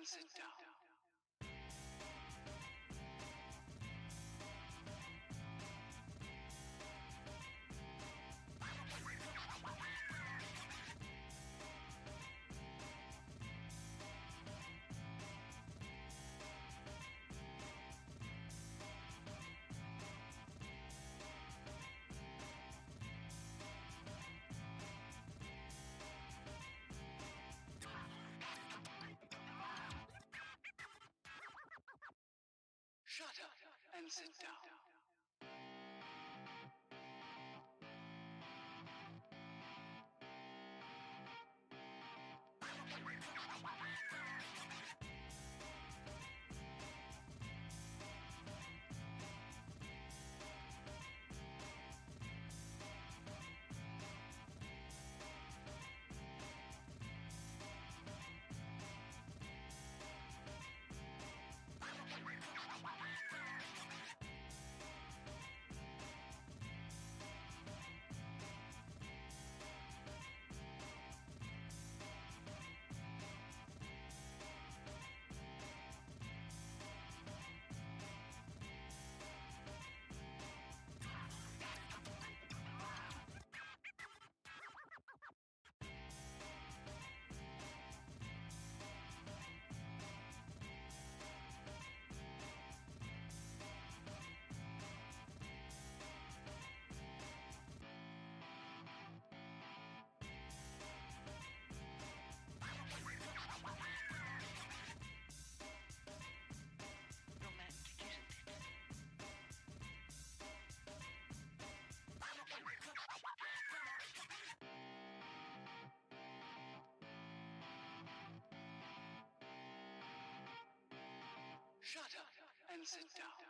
and sit down. Shut up and sit down. Shut up and sit down.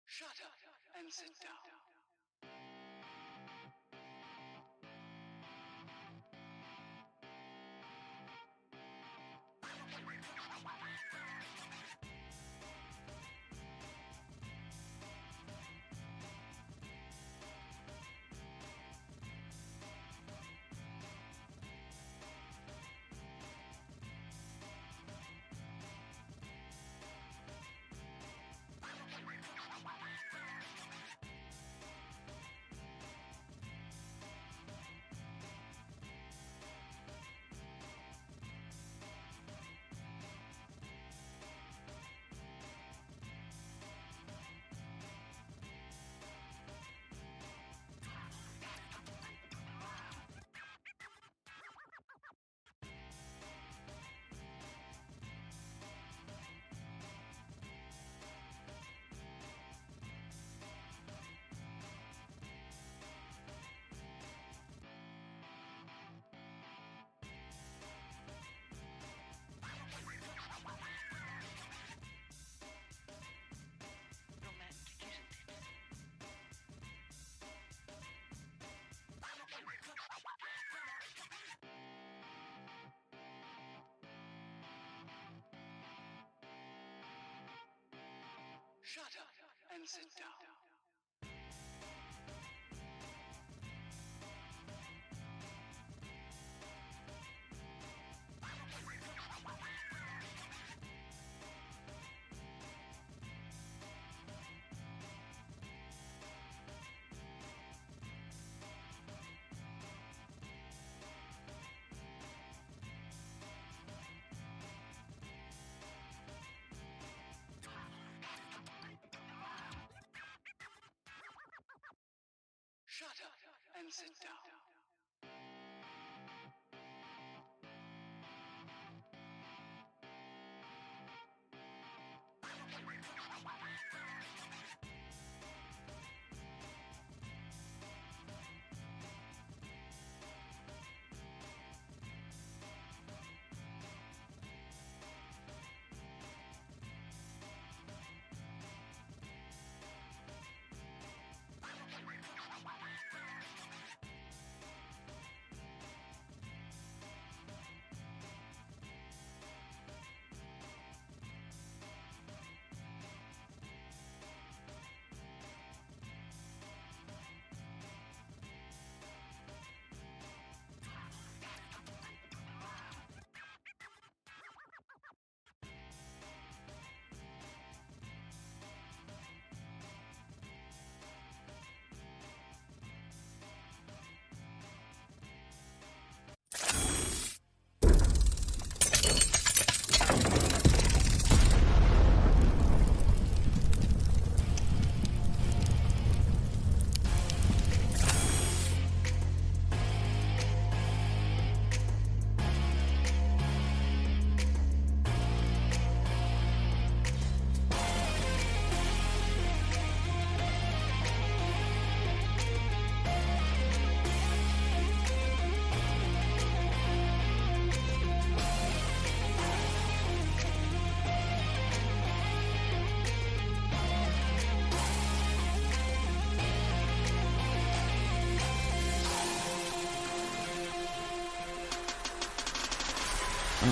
Shut up and sit down. Shut up and sit down. Shut up and sit down.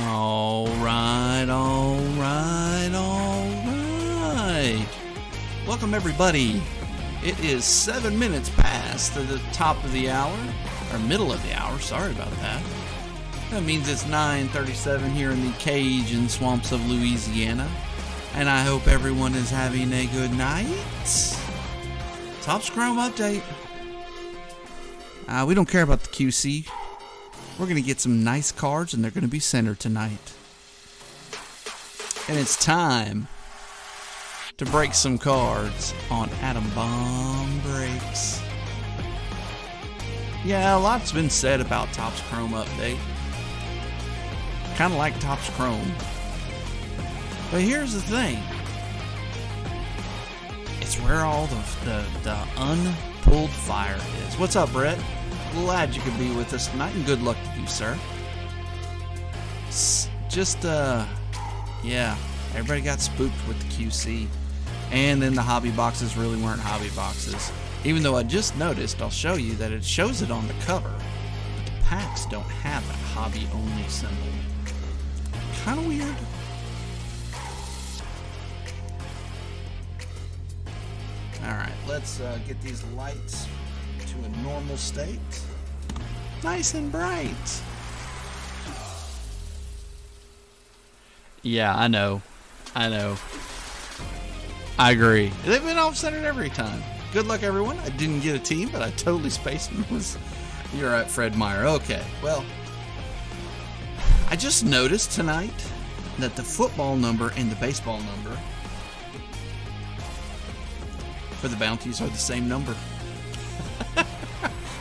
All right. Welcome, everybody. It is 7 minutes past the top of the hour, or middle of the hour. Sorry about that. That means it's 9:37 here in the Cajun swamps of Louisiana, and I hope everyone is having a good night. Topps Chrome update. We don't care about the QC. We're going to get some nice cards, and they're going to be centered tonight. And it's time to break some cards on Atom Bomb Breaks. Yeah, a lot's been said about Topps Chrome update. Kind of like Topps Chrome. But here's the thing. It's where all the unpulled fire is. What's up, Brett? Glad you could be with us tonight, and good luck to you, sir. Yeah, everybody got spooked with the QC. And then the hobby boxes really weren't hobby boxes. Even though I just noticed, I'll show you that it shows it on the cover. But the packs don't have that hobby-only symbol. Kind of weird. Alright, let's get these lights to a normal state. Nice and bright. Yeah, I know. I agree. They've been off-centered every time. Good luck, everyone. I didn't get a team, but I totally spaced them. You're at Fred Meyer. Okay, well, I just noticed tonight that the football number and the baseball number for the bounties are the same number.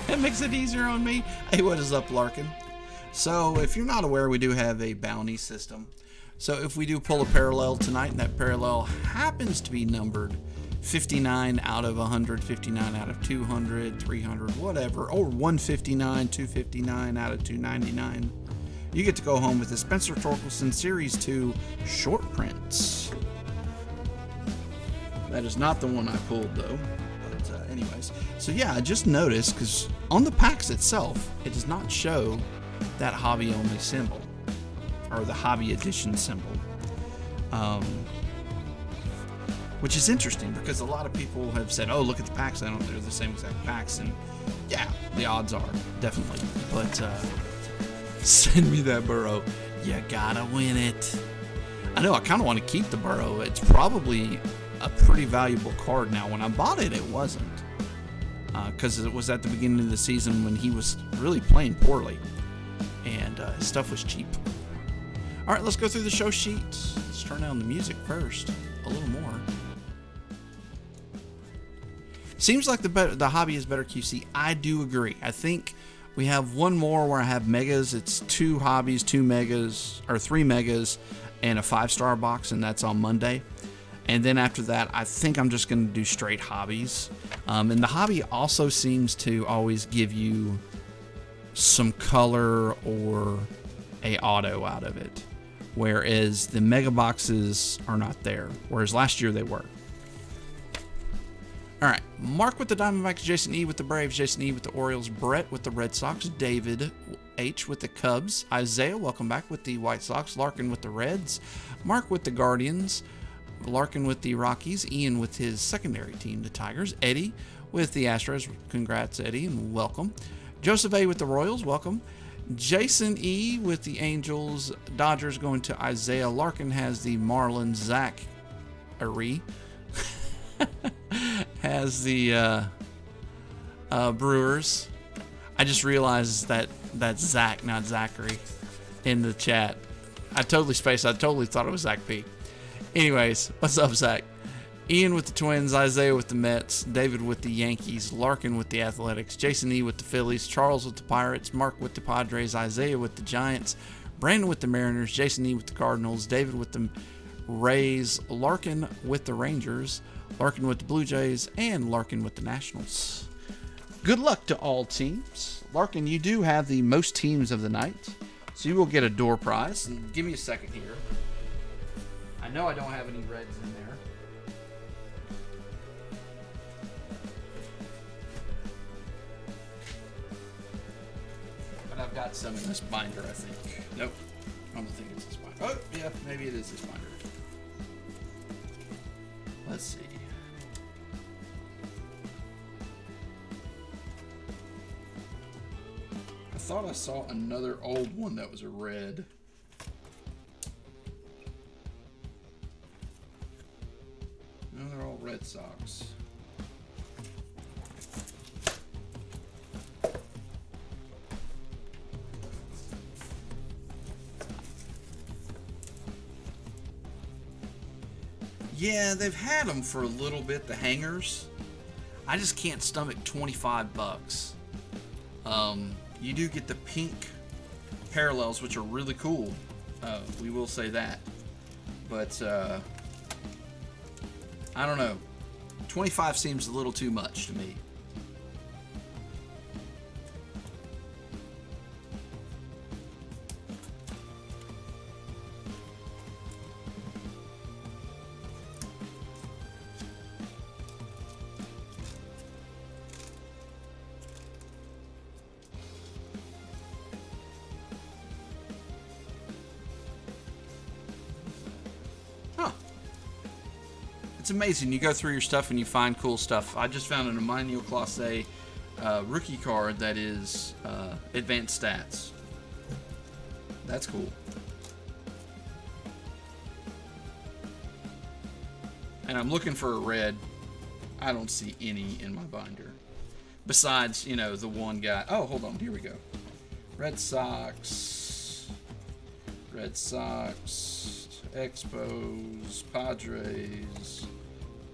That makes it easier on me. Hey, what is up, Larkin? So, if you're not aware, we do have a bounty system. So, if we do pull a parallel tonight, and that parallel happens to be numbered 59 out of 100, 59 out of 200, 300, whatever, or 159, 259 out of 299, you get to go home with the Spencer Torkelson Series 2 short prints. That is not the one I pulled, though. But anyways, so yeah, I just noticed, because on the packs itself, it does not show that hobby-only symbol, or the hobby edition symbol. Which is interesting, because a lot of people have said, oh, look at the packs, they're the same exact packs, and yeah, the odds are, definitely. But send me that burrow. You gotta win it. I know, I kind of want to keep the burrow. It's probably a pretty valuable card now. When I bought it, it wasn't. Because it was at the beginning of the season when he was really playing poorly. And his stuff was cheap. Alright, let's go through the show sheet. Let's turn down the music first. A little more. Seems like the hobby is better QC. I do agree. I think we have one more where I have megas. It's 2 hobbies, 2 megas, or 3 megas, and a 5-star box, and that's on Monday. And then after that, I think I'm just going to do straight hobbies. And the hobby also seems to always give you some color or a auto out of it. Whereas the mega boxes are not there. Whereas last year they were. Alright, Mark with the Diamondbacks, Jason E with the Braves, Jason E with the Orioles, Brett with the Red Sox, David H with the Cubs, Isaiah, welcome back, with the White Sox, Larkin with the Reds, Mark with the Guardians, Larkin with the Rockies, Ian with his secondary team, the Tigers, Eddie with the Astros, congrats Eddie and welcome, Joseph A with the Royals, welcome, Jason E with the Angels, Dodgers going to Isaiah, Larkin has the Marlins, Zach Ari has the Brewers. I just realized that that's Zach, not Zachary, in the chat. I totally spaced. I totally thought it was Zach P. Anyways, what's up, Zach? Ian with the Twins, Isaiah with the Mets, David with the Yankees, Larkin with the Athletics, Jason E with the Phillies, Charles with the Pirates, Mark with the Padres, Isaiah with the Giants, Brandon with the Mariners, Jason E with the Cardinals, David with the Rays, Larkin with the Rangers, Larkin with the Blue Jays, and Larkin with the Nationals. Good luck to all teams. Larkin, you do have the most teams of the night, so you will get a door prize. And give me a second here. I know I don't have any reds in there. But I've got some in this binder, I think. Nope. Oh, don't think it's this binder. Oh, yeah, maybe it is this binder. Let's see. I thought I saw another old one that was a red. No, they're all Red Sox. Yeah, they've had them for a little bit, the hangers. I just can't stomach $25. You do get the pink parallels, which are really cool. We will say that. But, I don't know. 25 seems a little too much to me. It's amazing. You go through your stuff and you find cool stuff. I just found an Emmanuel Classe rookie card that is advanced stats. That's cool. And I'm looking for a red. I don't see any in my binder. Besides, you know, the one guy. Oh, hold on. Here we go. Red Sox. Red Sox. Expos. Padres.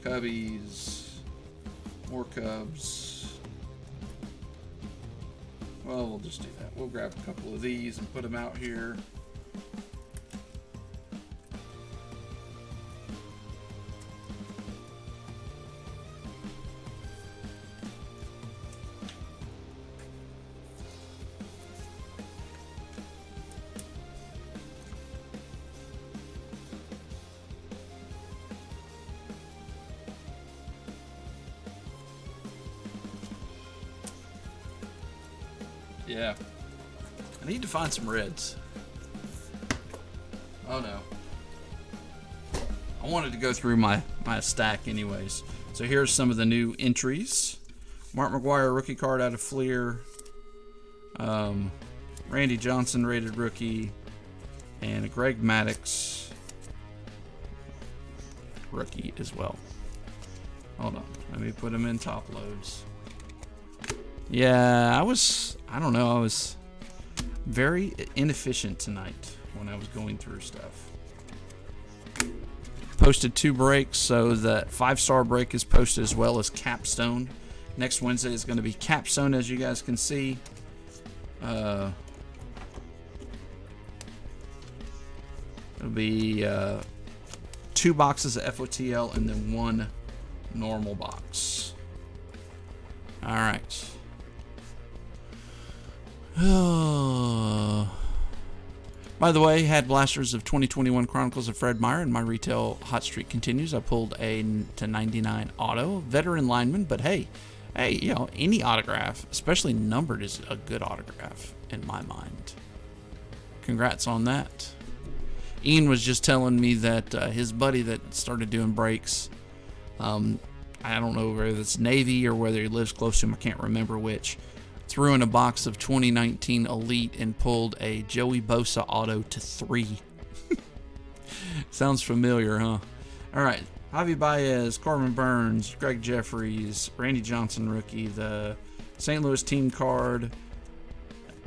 Cubbies. More Cubs. Well, we'll just do that. We'll grab a couple of these and put them out here. Yeah. I need to find some reds. Oh no. I wanted to go through my stack anyways. So here's some of the new entries. Mark McGwire rookie card out of Fleer. Randy Johnson rated rookie. And a Greg Maddux rookie as well. Hold on. Let me put them in top loads. Yeah, I was very inefficient tonight when I was going through stuff. Posted 2 breaks, so the 5-star break is posted as well as Capstone. Next Wednesday is going to be Capstone, as you guys can see. It'll be 2 boxes of FOTL and then 1 normal box. All right. By the way, had blasters of 2021 Chronicles of Fred Meyer, and my retail hot streak continues. I pulled a /99 auto, veteran lineman, but hey, you know, any autograph, especially numbered, is a good autograph in my mind. Congrats on that. Ian was just telling me that his buddy that started doing breaks, I don't know whether it's Navy or whether he lives close to him, I can't remember which, threw in a box of 2019 Elite and pulled a Joey Bosa auto to 3. Sounds familiar, huh? All right. Javi Baez, Corbin Burns, Greg Jeffries, Randy Johnson rookie, the St. Louis team card,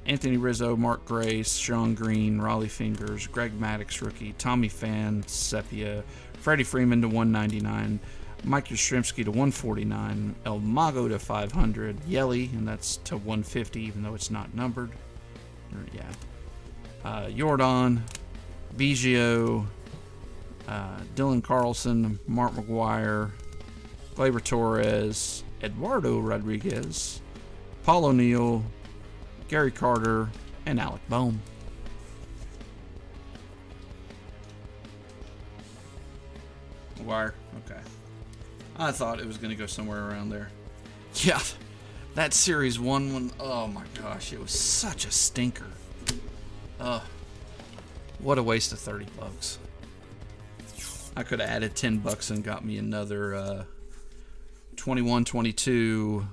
Anthony Rizzo, Mark Grace, Sean Green, Raleigh Fingers, Greg Maddux rookie, Tommy Fan, Sepia, Freddie Freeman to 199, Mike Yastrzemski to 149, El Mago to 500, Yelly, and that's to 150, even though it's not numbered. Jordan, Biggio, Dylan Carlson, Mark McGwire, Gleyber Torres, Eduardo Rodriguez, Paul O'Neill, Gary Carter, and Alec Bohm. McGwire, okay. I thought it was going to go somewhere around there. Yeah, that Series 1 one, oh my gosh, it was such a stinker. What a waste of 30 bucks. I could have added 10 bucks and got me another 21-22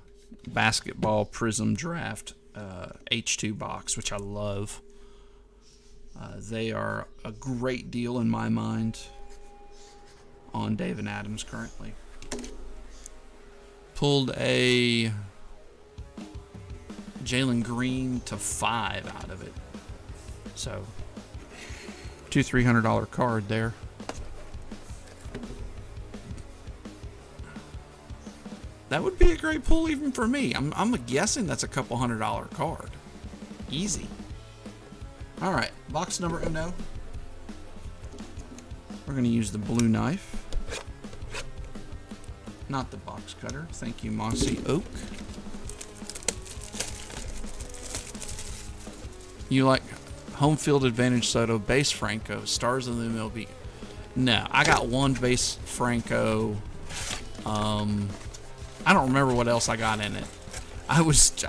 basketball Prism Draft H2 box, which I love. They are a great deal in my mind on David Adams currently. Pulled a Jalen Green to 5 out of it. So, $200-$300 card there. That would be a great pull even for me. I'm guessing that's a couple $100 card. Easy. All right, box number uno. We're going to use the blue knife. Not the box cutter. Thank you, Mossy Oak. You like home field advantage Soto, base Franco, stars of the MLB. No, I got one base Franco. I don't remember what else I got in it. I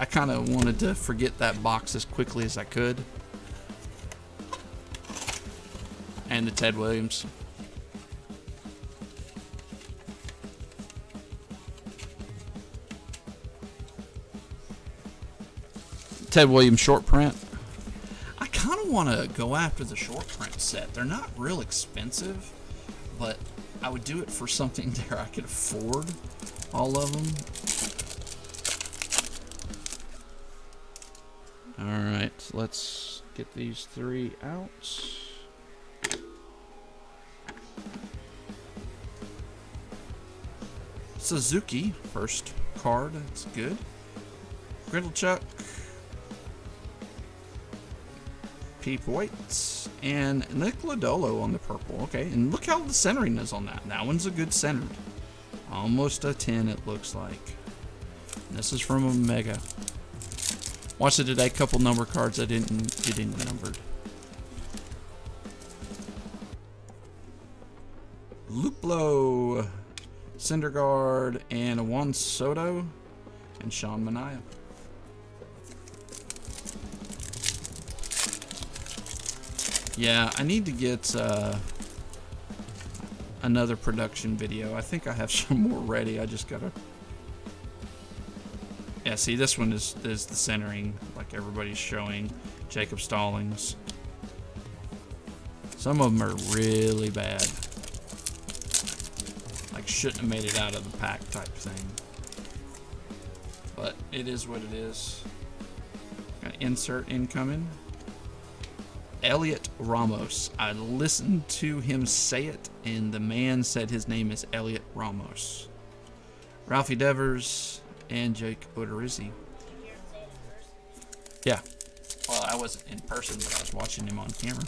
kind of wanted to forget that box as quickly as I could. And the Ted Williams. Ted Williams short print. I kind of want to go after the short print set. They're not real expensive, but I would do it for something there I could afford all of them. All right, let's get these 3 out. Suzuki, first card. That's good. Grindlechuck. Peep Whites. And Nick Lodolo on the purple. Okay, and look how the centering is on that. That one's a good centered. Almost a 10, it looks like. And this is from Omega. Watched it today. Couple number cards I didn't get in numbered. Luplo, Syndergaard, and a Juan Soto, and Sean Manaea. Yeah, I need to get another production video. I think I have some more ready. I just gotta. Yeah, see, this one is the centering, like everybody's showing. Jacob Stallings. Some of them are really bad. Like, shouldn't have made it out of the pack type thing. But it is what it is. Got insert incoming. Elliot Ramos. I listened to him say it, and the man said his name is Elliot Ramos. Ralphie Devers and Jake Odorizzi. Yeah. Well, I wasn't in person, but I was watching him on camera.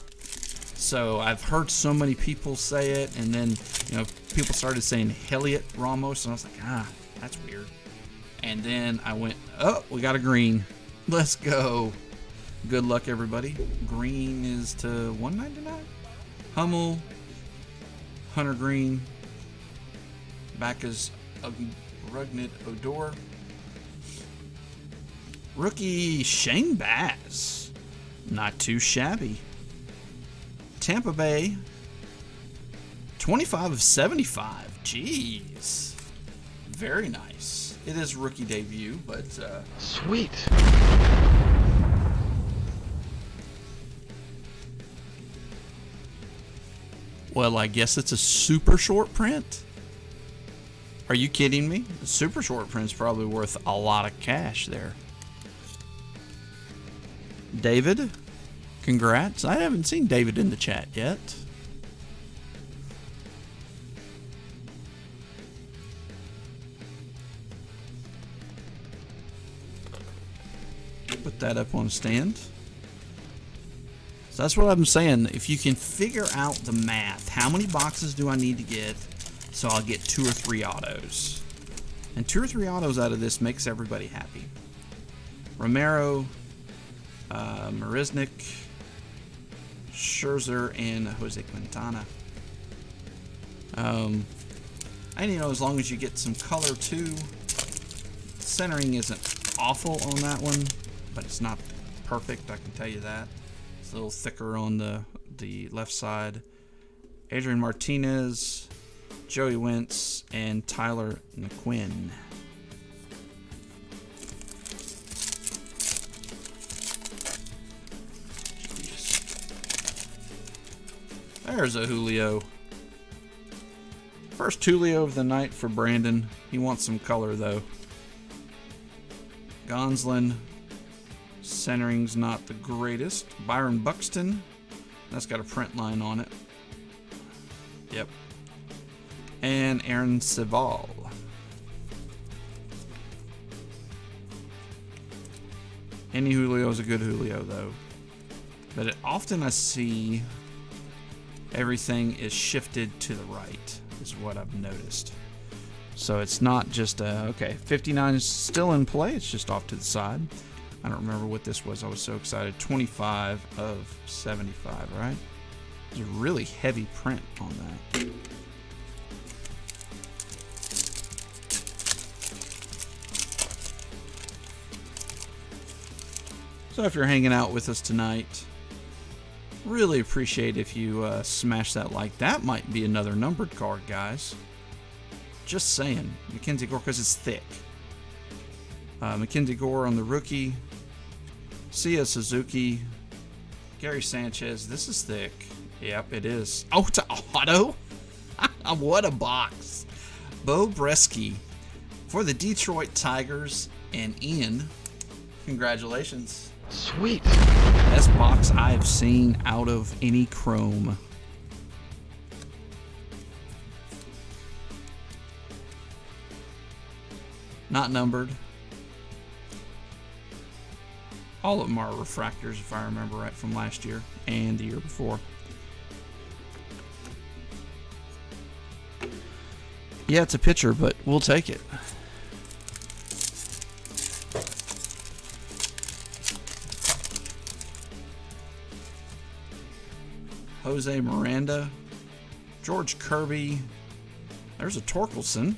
So I've heard so many people say it, and then, you know, people started saying Elliot Ramos, and I was like, that's weird. And then I went, oh, we got a green. Let's go. Good luck, everybody. Green is to $199. Hummel, Hunter Green. Back is Rugnit Odor. Rookie Shane Baz. Not too shabby. Tampa Bay. 25 of 75. Jeez. Very nice. It is rookie debut, but sweet. Well, I guess it's a super short print. Are you kidding me? The super short print's probably worth a lot of cash there. David, congrats. I haven't seen David in the chat yet. Put that up on a stand. So that's what I'm saying. If you can figure out the math, how many boxes do I need to get so I'll get 2 or 3 autos? And 2 or 3 autos out of this makes everybody happy. Romero, Marisnik, Scherzer, and Jose Quintana. And you know, as long as you get some color too, centering isn't awful on that one, but it's not perfect, I can tell you that. It's a little thicker on the the left side. Adrian Martinez, Joey Wentz, and Tyler McQuinn. There's a Julio. First Julio of the night for Brandon. He wants some color, though. Gonsolin. Centering's not the greatest. Byron Buxton. That's got a print line on it. Yep. And Aaron Seval. Any Julio is a good Julio, though. But often I see everything is shifted to the right, is what I've noticed. So it's not just, okay, 59 is still in play. It's just off to the side. I don't remember what this was. I was so excited. 25 of 75, right? There's a really heavy print on that. So if you're hanging out with us tonight, really appreciate if you smash that like. That might be another numbered card, guys. Just saying. Mackenzie Gore, because it's thick. Mackenzie Gore on the rookie. Sia Suzuki. Gary Sanchez. This is thick. Yep, it is. Oh, it's an auto? What a box. Bo Bresky for the Detroit Tigers. And Ian, congratulations. Sweet. Best box I've seen out of any Chrome. Not numbered. All of them are refractors, if I remember right, from last year and the year before. Yeah, it's a pitcher, but we'll take it. Jose Miranda, George Kirby. There's a Torkelson.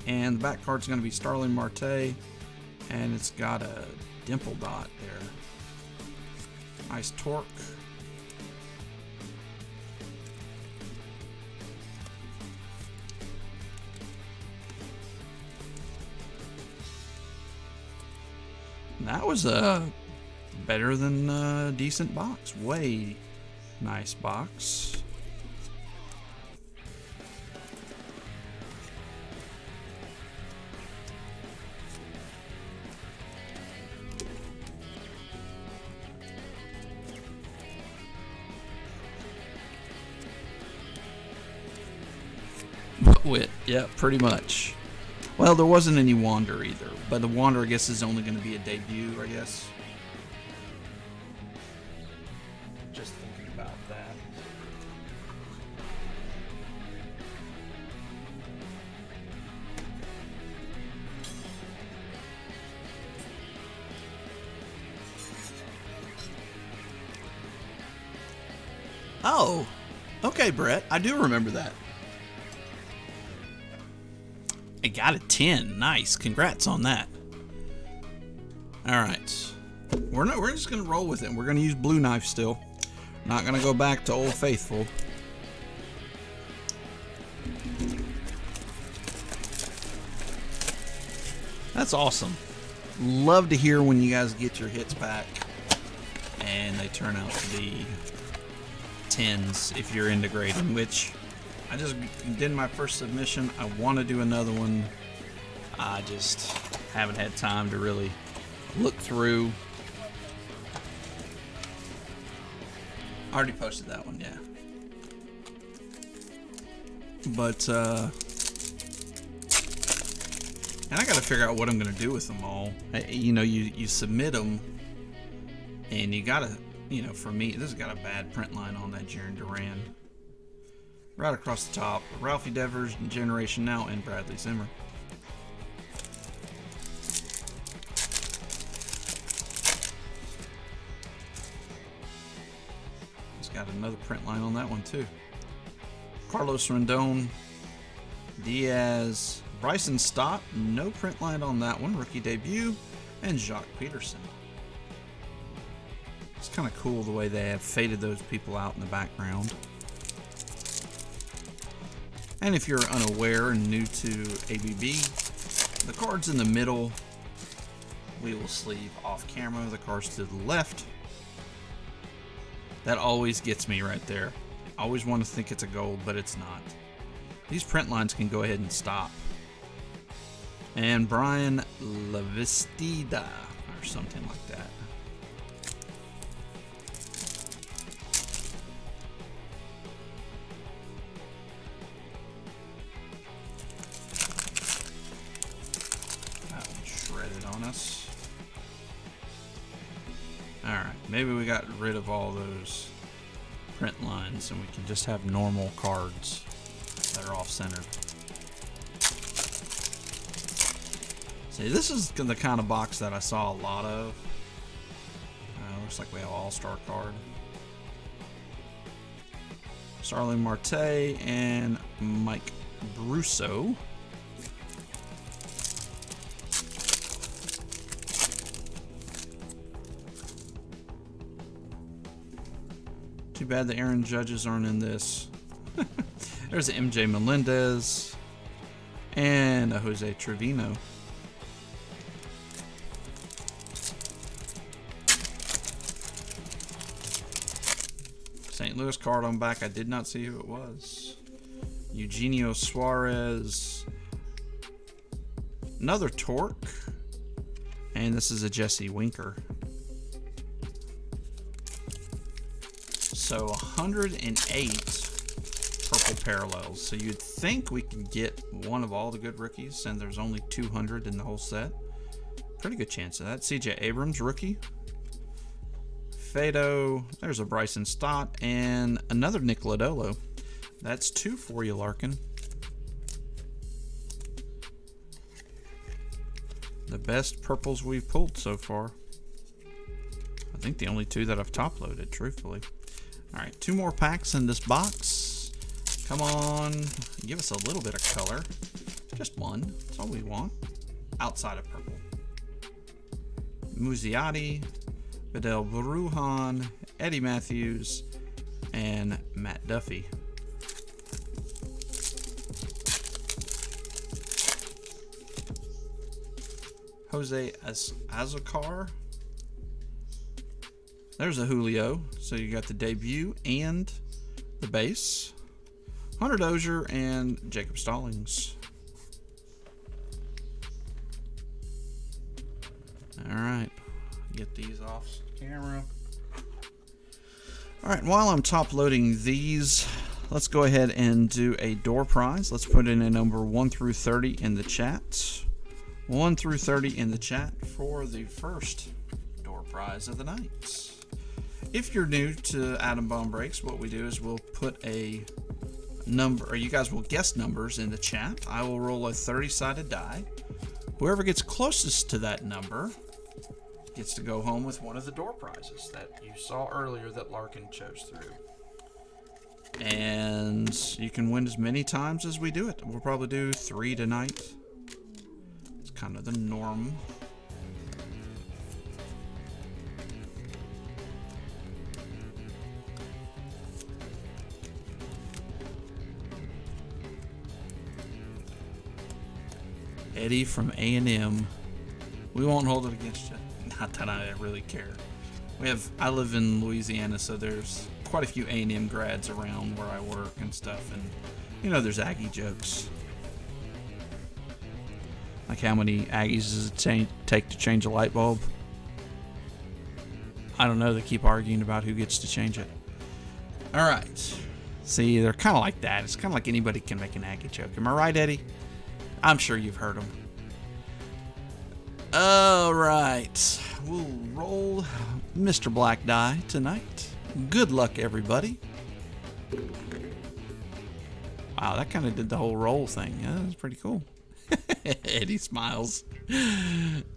And the back card's going to be Starling Marte. And it's got a dimple dot there. Nice torque. That was a better than a decent box. Way nice box. Wit, yeah, pretty much. Well, there wasn't any Wander either, but the Wander, I guess, is only going to be a debut, I guess. Just thinking about that. Oh, okay, Brett. I do remember that. I got a 10. Nice. Congrats on that. All right. We're just going to roll with it. We're going to use Blue Knife still. Not going to go back to Old Faithful. That's awesome. Love to hear when you guys get your hits back and they turn out to be 10s if you're into grading, which I just did my first submission. I want to do another one. I just haven't had time to really look through. I already posted that one, yeah. But, and I got to figure out what I'm going to do with them all. You know, you submit them, and you got to, you know, for me, this has got a bad print line on that Jaron Duran. Right across the top, Ralphie Devers, Generation Now, and Bradley Zimmer. He's got another print line on that one too. Carlos Rendon, Diaz, Bryson Stott, no print line on that one, rookie debut, and Jacques Peterson. It's kind of cool the way they have faded those people out in the background. And if you're unaware and new to ABB, the cards in the middle we will sleeve off camera. The cards to the left, that always gets me right there. I always want to think it's a gold, but it's not. These print lines can go ahead and stop. And Brian Lavistida, or something like that. That one shredded on us. Alright, maybe we got rid of all those print lines and we can just have normal cards that are off-centered. See, this is the kind of box that I saw a lot of. Looks like we have an all-star card. Starling Marte and Mike Brusso. Too bad the Aaron Judges aren't in this. There's a MJ Melendez and a Jose Trevino. St. Louis card on back. I did not see who it was. Eugenio Suarez. Another Torque. And this is a Jesse Winker. So 108 purple parallels. So you'd think we could get one of all the good rookies, and there's only 200 in the whole set. Pretty good chance of that. CJ Abrams, rookie. Fado. There's a Bryson Stott and another Nick Lodolo. That's 2 for you, Larkin. The best purples we've pulled so far. I think the only 2 that I've top loaded, truthfully. Alright, 2 more packs in this box. Come on, give us a little bit of color. Just one, that's all we want. Outside of purple. Muziati, Vidal Brujan, Eddie Matthews, and Matt Duffy. Jose Azocar. There's a Julio. So you got the debut and the base. Hunter Dozier and Jacob Stallings. Alright. Get these off camera. Alright, while I'm top loading these, let's go ahead and do a door prize. Let's put in a number 1 through 30 in the chat. 1 through 30 in the chat for the first door prize of the night. If you're new to Atom Bomb Breaks, what we do is we'll put a number, or you guys will guess numbers in the chat. I will roll a 30-sided die. Whoever gets closest to that number gets to go home with one of the door prizes that you saw earlier that Larkin chose through. And you can win as many times as we do it. We'll probably do 3 tonight. It's kind of the norm. Eddie from A&M. We won't hold it against you. Not that I really care. I live in Louisiana, so there's quite a few A&M grads around where I work and stuff, and you know there's Aggie jokes. Like how many Aggies does it take to change a light bulb? I don't know. They keep arguing about who gets to change it. All right. See, they're kind of like that. It's kind of like anybody can make an Aggie joke. Am I right, Eddie? I'm sure you've heard them. All right. We'll roll Mr. Black Die tonight. Good luck, everybody. Wow, that kind of did the whole roll thing. Yeah, that was pretty cool. Eddie smiles.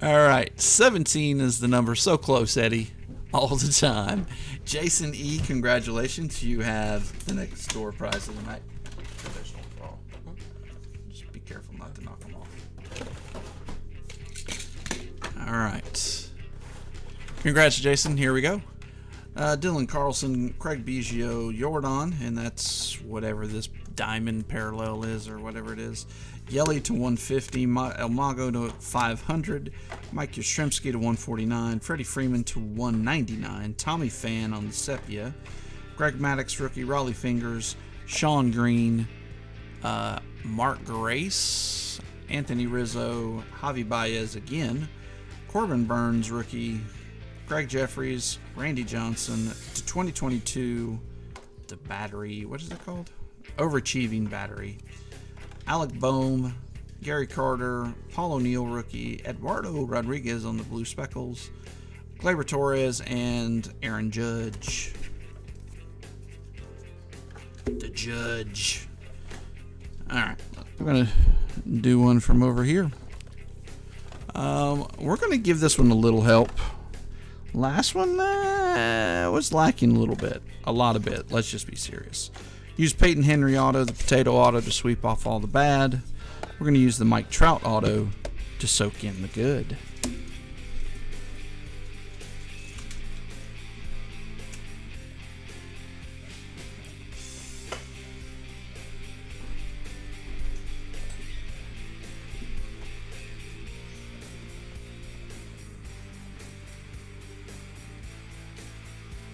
All right. 17 is the number. So close, Eddie. All the time. Jason E., congratulations. You have the next door prize of the night. Just be careful not to knock them off. All right. Congrats, Jason. Here we go. Dylan Carlson, Craig Biggio, Jordan, and that's whatever this diamond parallel is or whatever it is. Yelly to 150, El Mago to 500, Mike Yastrzemski to 149, Freddie Freeman to 199, Tommy Fan on the Sepia, Greg Maddux rookie, Raleigh Fingers, Sean Green, Mark Grace, Anthony Rizzo, Javi Baez again, Corbin Burns rookie, Greg Jeffries, Randy Johnson to 2022, the battery, what is it called? Overachieving battery. Alec Boehm, Gary Carter, Paul O'Neill rookie, Eduardo Rodriguez on the Blue Speckles, Gleyber Torres, and Aaron Judge. The Judge. Alright, we're going to do one from over here. We're going to give this one a little help. Last one was lacking a little bit. A lot of bit. Let's just be serious. Use Peyton Henry auto, the potato auto, to sweep off all the bad. We're going to use the Mike Trout auto to soak in the good.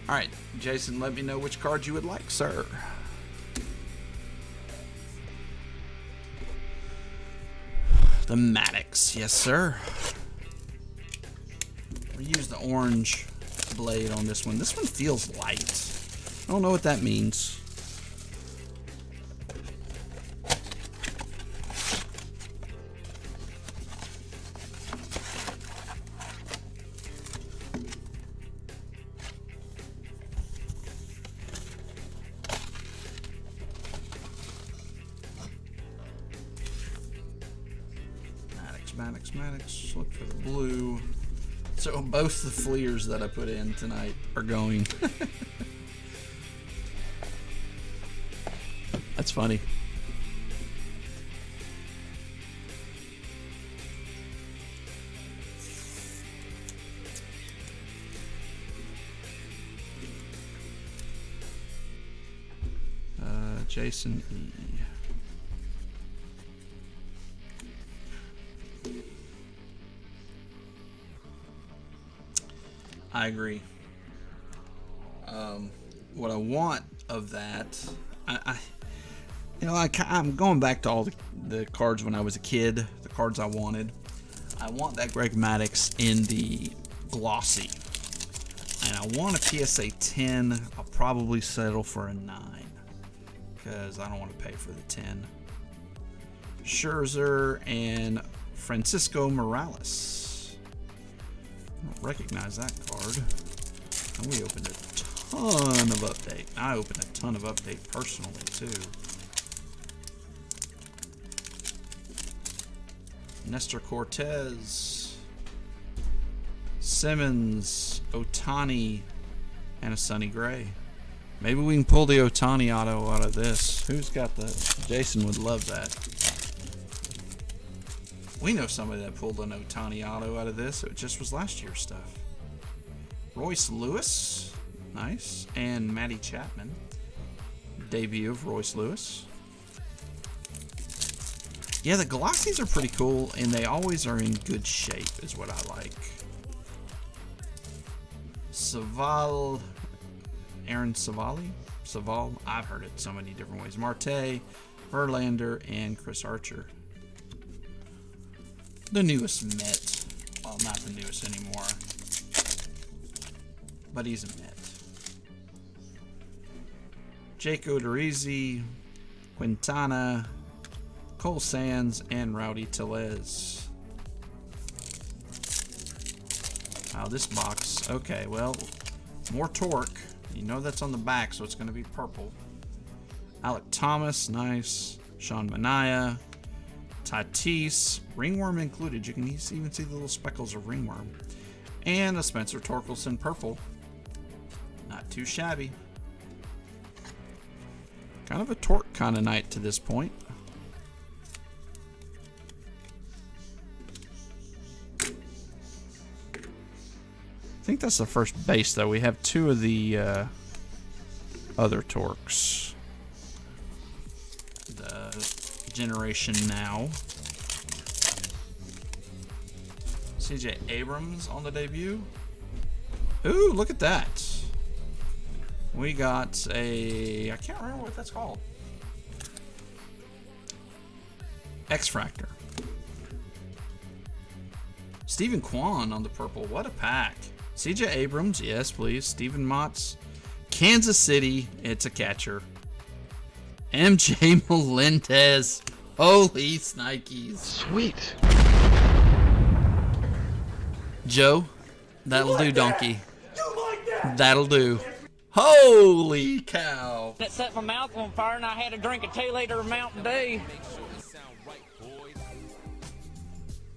All right, Jason, let me know which card you would like, sir. The Maddox, yes, sir. We use the orange blade on this one. This one feels light. I don't know what that means. Maddox, look for the blue. So both the fleers that I put in tonight are going. That's funny. Jason E. I agree. What I want of that, I'm going back to all the cards when I was a kid, the cards I wanted. I want that Greg Maddux in the glossy, and I want a PSA 10. I'll probably settle for a 9 because I don't want to pay for the 10. Scherzer and Francisco Morales. I don't recognize that card. And we opened a ton of update. I opened a ton of update personally too. Nestor Cortez, Simmons, Ohtani, and a Sonny Gray. Maybe we can pull the Ohtani auto out of this. Who's got the... Jason would love that. We know somebody that pulled an Ohtani auto out of this. It just was last year's stuff. Royce Lewis. Nice. And Matty Chapman. Debut of Royce Lewis. Yeah, the glossies are pretty cool, and they always are in good shape, is what I like. Saval, Aaron Savali? Saval? I've heard it so many different ways. Marte, Verlander, and Chris Archer. The newest Met. Well, not the newest anymore. But he's a Met. Jake Odorizzi, Quintana, Cole Sands, and Rowdy Tellez. Wow, this box. Okay, well, more torque. You know that's on the back, so it's going to be purple. Alec Thomas, nice. Sean Manaea. Tatis, ringworm included. You can even see the little speckles of ringworm. And a Spencer Torkelson purple. Not too shabby. Kind of a torque kind of night to this point. I think that's the first base, though. We have 2 of the other Torques. The Generation Now. CJ Abrams on the debut. Ooh, look at that. We got a... I can't remember what that's called. X-Fractor. Stephen Kwan on the purple. What a pack. CJ Abrams. Yes, please. Stephen Motts. Kansas City. It's a catcher. MJ Melendez. Holy Snikes. Sweet. Joe. That'll do, donkey. That'll do. Holy cow. That set my mouth on fire and I had to drink a 2-liter of Mountain Dew.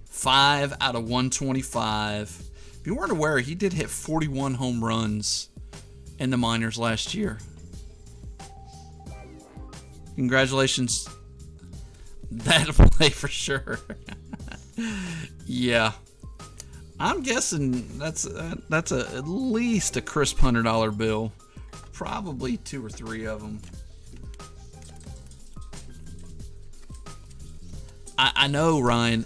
5 out of 125. If you weren't aware, he did hit 41 home runs in the minors last year. Congratulations. That'll play for sure. Yeah. I'm guessing that's at least a crisp $100 bill. Probably 2 or 3 of them. I know, Ryan.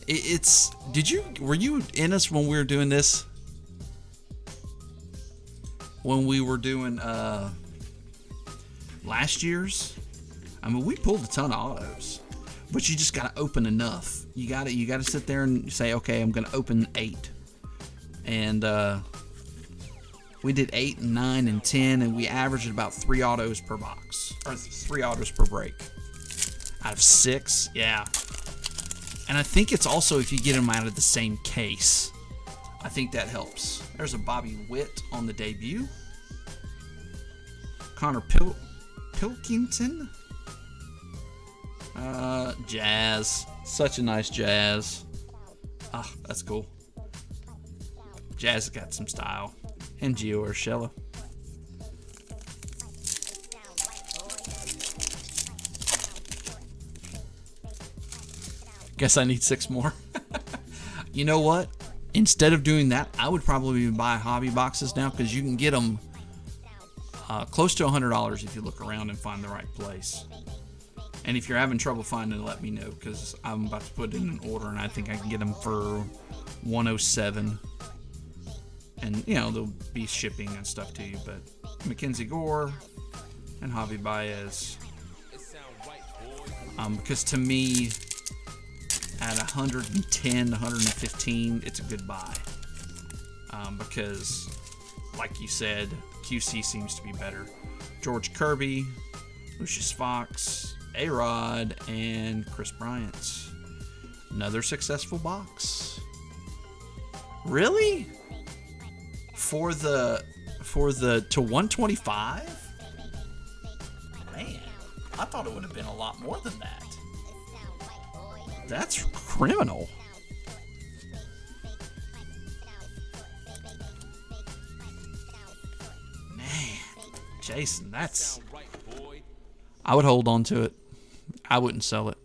Were you in us when we were doing this? When we were doing last year's? I mean, we pulled a ton of autos, but you just gotta open enough. You gotta sit there and say, okay, I'm gonna open 8, and we did 8 and 9 and 10, and we averaged about 3 autos per box, or 3 autos per break out of 6. Yeah. And I think it's also if you get them out of the same case. I think that helps. There's a Bobby Witt on the debut. Connor Pilkington. Jazz. Such a nice Jazz. Ah, that's cool. Jazz has got some style. And Gio Urshela. Guess I need 6 more. You know what? Instead of doing that, I would probably buy hobby boxes now because you can get them close to $100 if you look around and find the right place. And if you're having trouble finding it, let me know because I'm about to put in an order and I think I can get them for $107. And, you know, there'll be shipping and stuff to you. But Mackenzie Gore and Javi Baez. Because to me, at 110, 115, it's a good buy. Because, like you said, QC seems to be better. George Kirby, Lucius Fox, A-Rod, and Chris Bryant. Another successful box. Really? For the to 125? Man, I thought it would have been a lot more than that. That's criminal. Man, Jason, that's... I would hold on to it. I wouldn't sell it.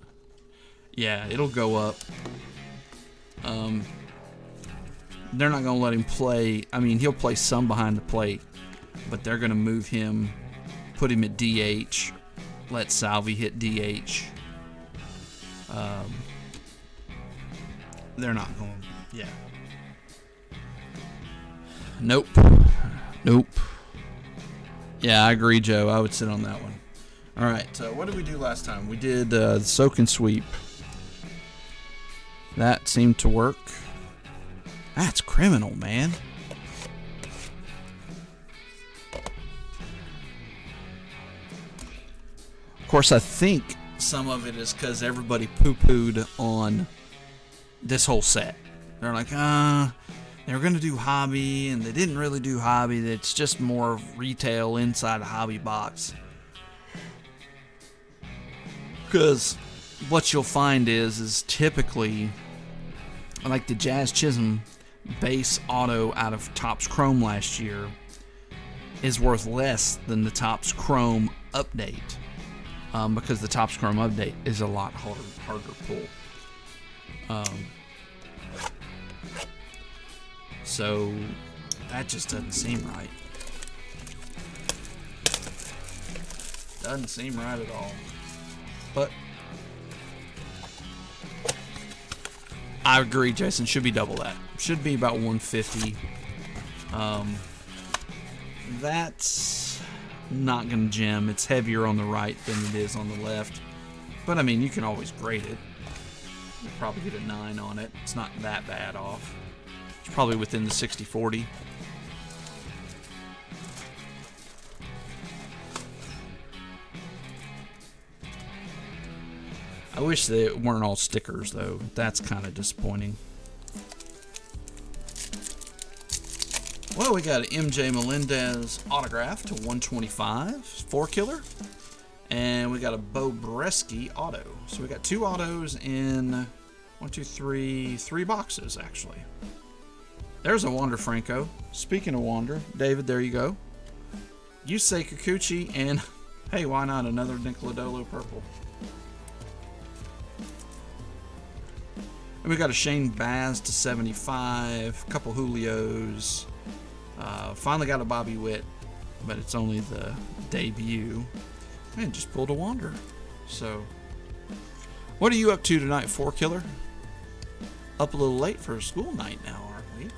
Yeah, it'll go up. They're not going to let him play. I mean, he'll play some behind the plate, but they're going to move him, put him at DH, let Salvi hit DH. They're not going. Yeah. Nope. Yeah, I agree, Joe. I would sit on that one. All right. What did we do last time? We did the soak and sweep. That seemed to work. That's criminal, man. Of course, I think some of it is because everybody poo-pooed on this whole set. They're like, they were going to do hobby, and they didn't really do hobby. It's just more retail inside a hobby box. Because what you'll find is typically, like the Jazz Chisholm base auto out of Topps Chrome last year is worth less than the Topps Chrome update. Because the Topps Chrome update is a lot harder to pull. So That just doesn't seem right. Doesn't seem right at all. But I agree, Jason. Should be double that. Should be about 150. That's not going to gem. It's heavier on the right than it is on the left. But, I mean, you can always grade it. You'll probably get a 9 on it. It's not that bad off. It's probably within the 60-40. I wish they weren't all stickers, though. That's kind of disappointing. Well, we got an MJ Melendez autograph to 125, 4-killer. And we got a Bo Bresky auto. So we got 2 autos in 3 boxes, actually. There's a Wander Franco. Speaking of Wander, David, there you go. Yusei Kikuchi, and hey, why not another Nicoladolo purple? And we got a Shane Baz to 75, a couple Julios. Finally got a Bobby Witt, but it's only the debut. Man, just pulled a Wander. So, what are you up to tonight, 4-killer? Up a little late for a school night now, aren't we?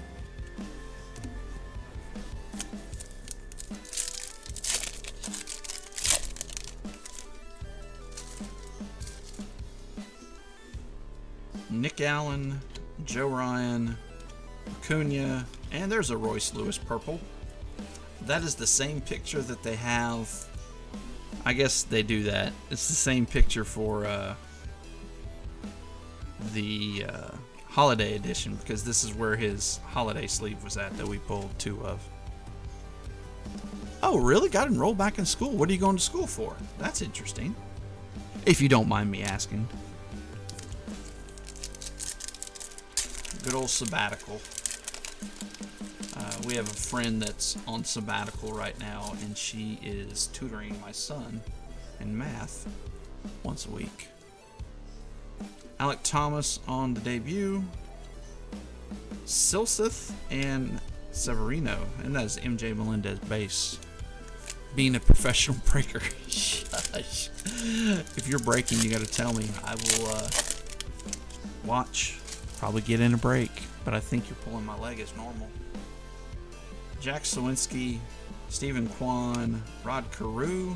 Nick Allen, Joe Ryan, Acuna, and there's a Royce Lewis purple. That is the same picture that they have. I guess they do that. It's the same picture for the holiday edition, because this is where his holiday sleeve was at that we pulled 2 of. Oh, really? Got enrolled back in school. What are you going to school for? That's interesting. If you don't mind me asking. Good old sabbatical. We have a friend that's on sabbatical right now, and she is tutoring my son in math once a week. Alec Thomas on the debut. Silseth and Severino, and that is MJ Melendez base. Being a professional breaker. Shush. If you're breaking, you got to tell me. I will watch. Probably get in a break, but I think you're pulling my leg as normal. Jack Sawinski, Stephen Kwan, Rod Carew,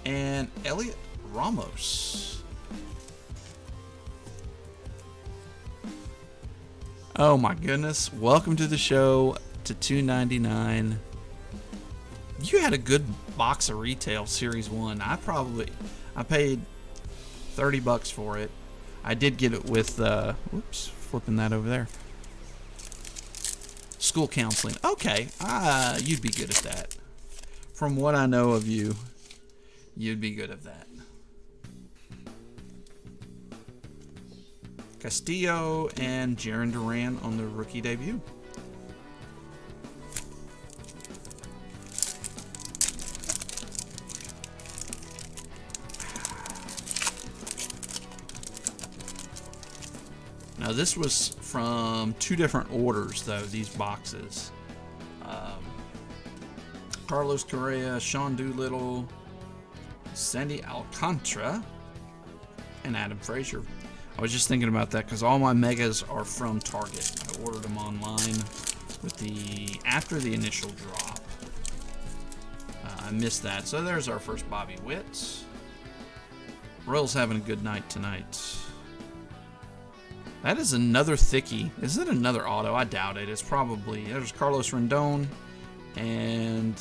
and Elliot Ramos. Oh my goodness. Welcome to the show, to $2.99. You had a good box of retail Series 1. I paid $30 for it. I did get it with, whoops, flipping that over there. School counseling. Okay, you'd be good at that. From what I know of you, you'd be good at that. Castillo and Jarren Duran on the rookie debut. Now this was from 2 different orders, though, these boxes. Carlos Correa, Sean Doolittle, Sandy Alcantara, and Adam Frazier. I was just thinking about that because all my megas are from Target. I ordered them online with after the initial drop. I missed that. So there's our first Bobby Witt. Royals having a good night tonight. That is another thickie. Is it another auto? I doubt it. It's probably... There's Carlos Rendon. And...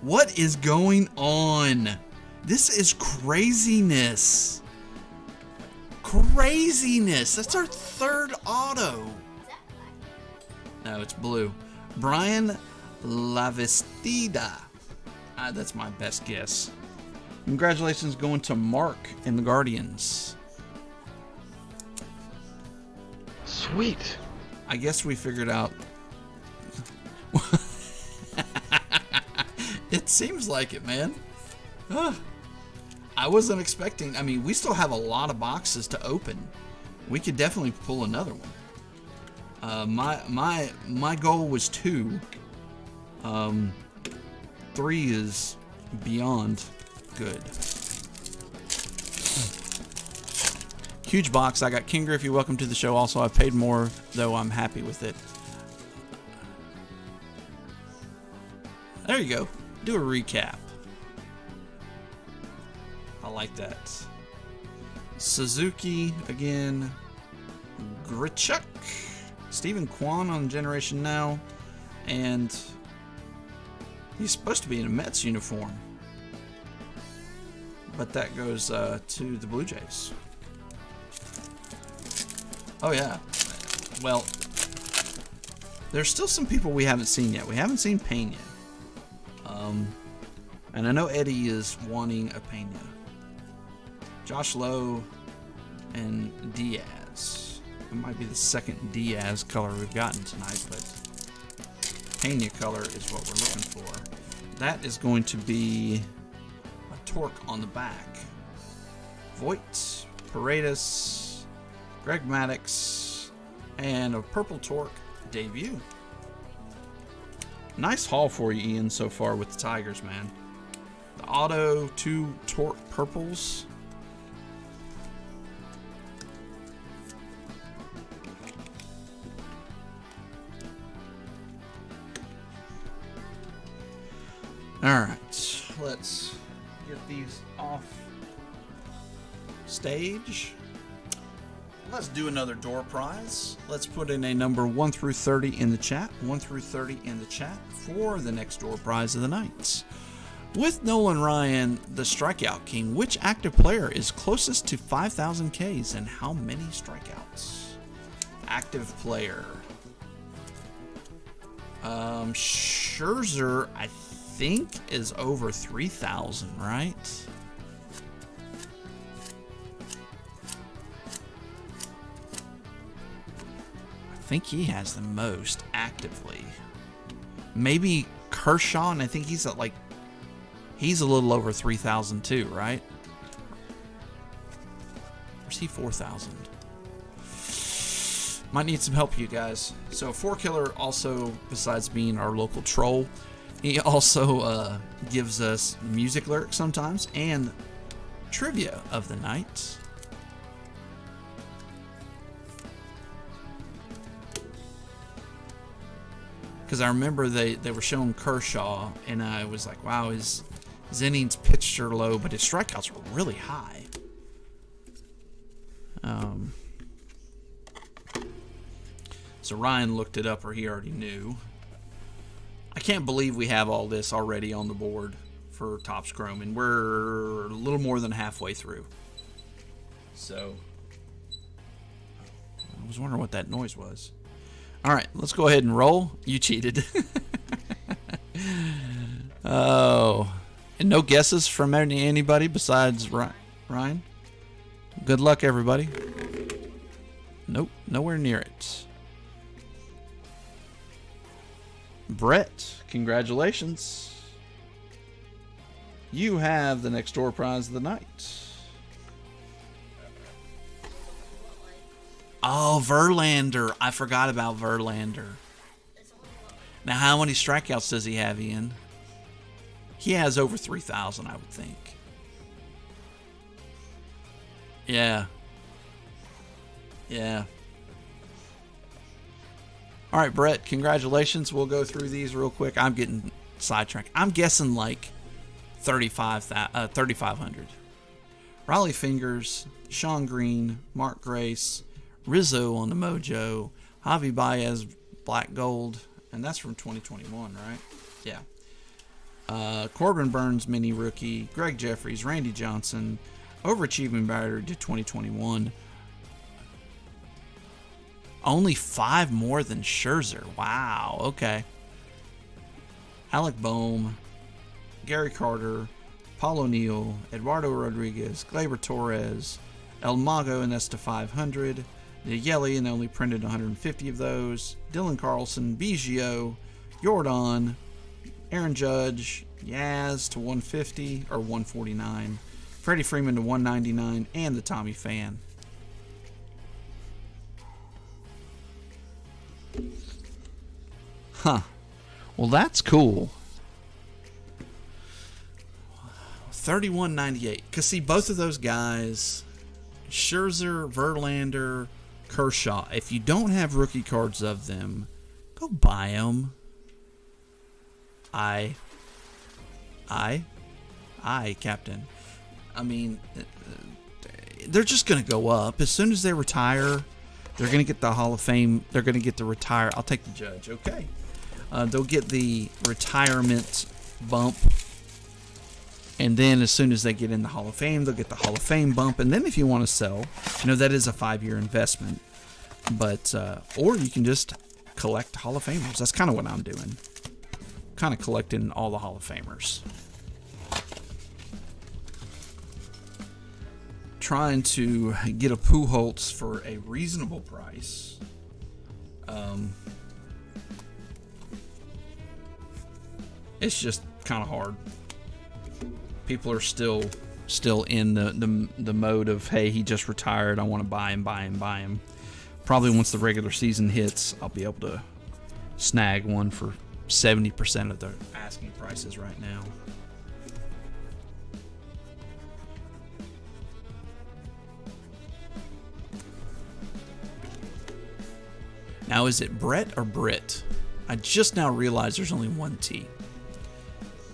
What is going on? This is craziness. Craziness. That's our 3rd auto. No, it's blue. Brian Lavestida. That's my best guess. Congratulations going to Mark and the Guardians. Sweet. I guess we figured out. It seems like it, man. I wasn't expecting. I mean, we still have a lot of boxes to open. We could definitely pull another one. My goal was 2. 3 is beyond good. Huge box. I got King Griffey. Welcome to the show. Also, I paid more, though I'm happy with it. There you go. Do a recap. I like that. Suzuki again. Grichuk. Stephen Kwan on Generation Now. And he's supposed to be in a Mets uniform. But that goes to the Blue Jays. Oh, yeah. Well, there's still some people we haven't seen yet. We haven't seen Pena. And I know Eddie is wanting a Pena. Josh Lowe and Diaz. It might be the second Diaz color we've gotten tonight, but Pena color is what we're looking for. That is going to be a Torque on the back. Voigt, Paredes, Greg Maddux, and a purple Torque debut. Nice haul for you, Ian, so far with the Tigers, man. The auto 2 Torque purples. Alright, let's get these off stage. Let's do another door prize. Let's put in a number 1 through 30 in the chat. 1 through 30 in the chat for the next door prize of the night. With Nolan Ryan, the strikeout king, which active player is closest to 5,000 Ks and how many strikeouts? Active player. Scherzer, I think, is over 3,000, right? I think he has the most actively. Maybe Kershaw, and I think he's at he's a little over 3,000 too, right? Or is he 4,000? Might need some help, you guys. So 4Killer also, besides being our local troll, he also gives us music lyrics sometimes and trivia of the night. Because I remember they were showing Kershaw, and I was like, wow, his innings pitched are low, but his strikeouts were really high. So Ryan looked it up, or he already knew. I can't believe we have all this already on the board for Topps Chrome, and we're a little more than halfway through. So I was wondering what that noise was. All right, let's go ahead and roll. You cheated. Oh, and no guesses from anybody besides Ryan? Good luck, everybody. Nope, nowhere near it. Brett, congratulations. You have the next door prize of the night. Oh, Verlander. I forgot about Verlander. Now, how many strikeouts does he have, Ian? He has over 3,000, I would think. Yeah. Yeah. All right, Brett, congratulations. We'll go through these real quick. I'm getting sidetracked. I'm guessing like 3,500. Raleigh Fingers, Sean Green, Mark Grace, Rizzo on the Mojo, Javi Baez, Black Gold, and that's from 2021, right? Yeah. Corbin Burns, mini rookie, Greg Jeffries, Randy Johnson, overachieving batter to 2021. Only 5 more than Scherzer. Wow. Okay. Alec Boehm, Gary Carter, Paul O'Neill, Eduardo Rodriguez, Gleyber Torres, El Mago, and that's to 500. The Yelly, and only printed 150 of those. Dylan Carlson, Biggio, Jordan, Aaron Judge, Yaz to 150 or 149. Freddie Freeman to 199, and the Tommy Pham. Huh. Well, that's cool. 31.98. Because, see, both of those guys, Scherzer, Verlander, Kershaw, if you don't have rookie cards of them, go buy them. Captain. I mean, they're just going to go up. As soon as they retire, they're going to get the Hall of Fame. They're going to get the retire. I'll take the Judge. Okay. They'll get the retirement bump. And then as soon as they get in the Hall of Fame, they'll get the Hall of Fame bump. And then if you want to sell, that is a 5-year investment. But, or you can just collect Hall of Famers. That's kind of what I'm doing. Kind of collecting all the Hall of Famers. Trying to get a Pujols for a reasonable price. It's just kind of hard. People are still in the mode of, hey, he just retired, I want to buy him. Probably once the regular season hits, I'll be able to snag one for 70% of the asking prices right now. Now, is it Brett or Britt? I just now realized there's only one T.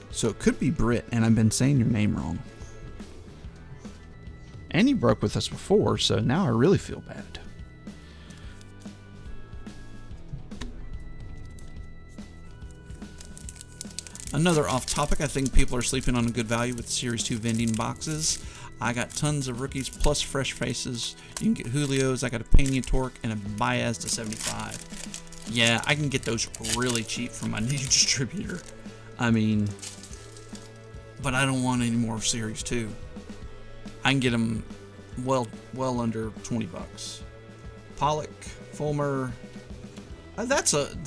So it could be Britt, and I've been saying your name wrong. And you broke with us before, so now I really feel bad. Another off topic, I think people are sleeping on a good value with Series 2 vending boxes. I got tons of rookies plus fresh faces. You can get Julio's. I got a Pena Torque and a Baez to 75. Yeah, I can get those really cheap from my new distributor. I mean, but I don't want any more Series 2. I can get them well under 20 bucks. Pollock, Fulmer. That's going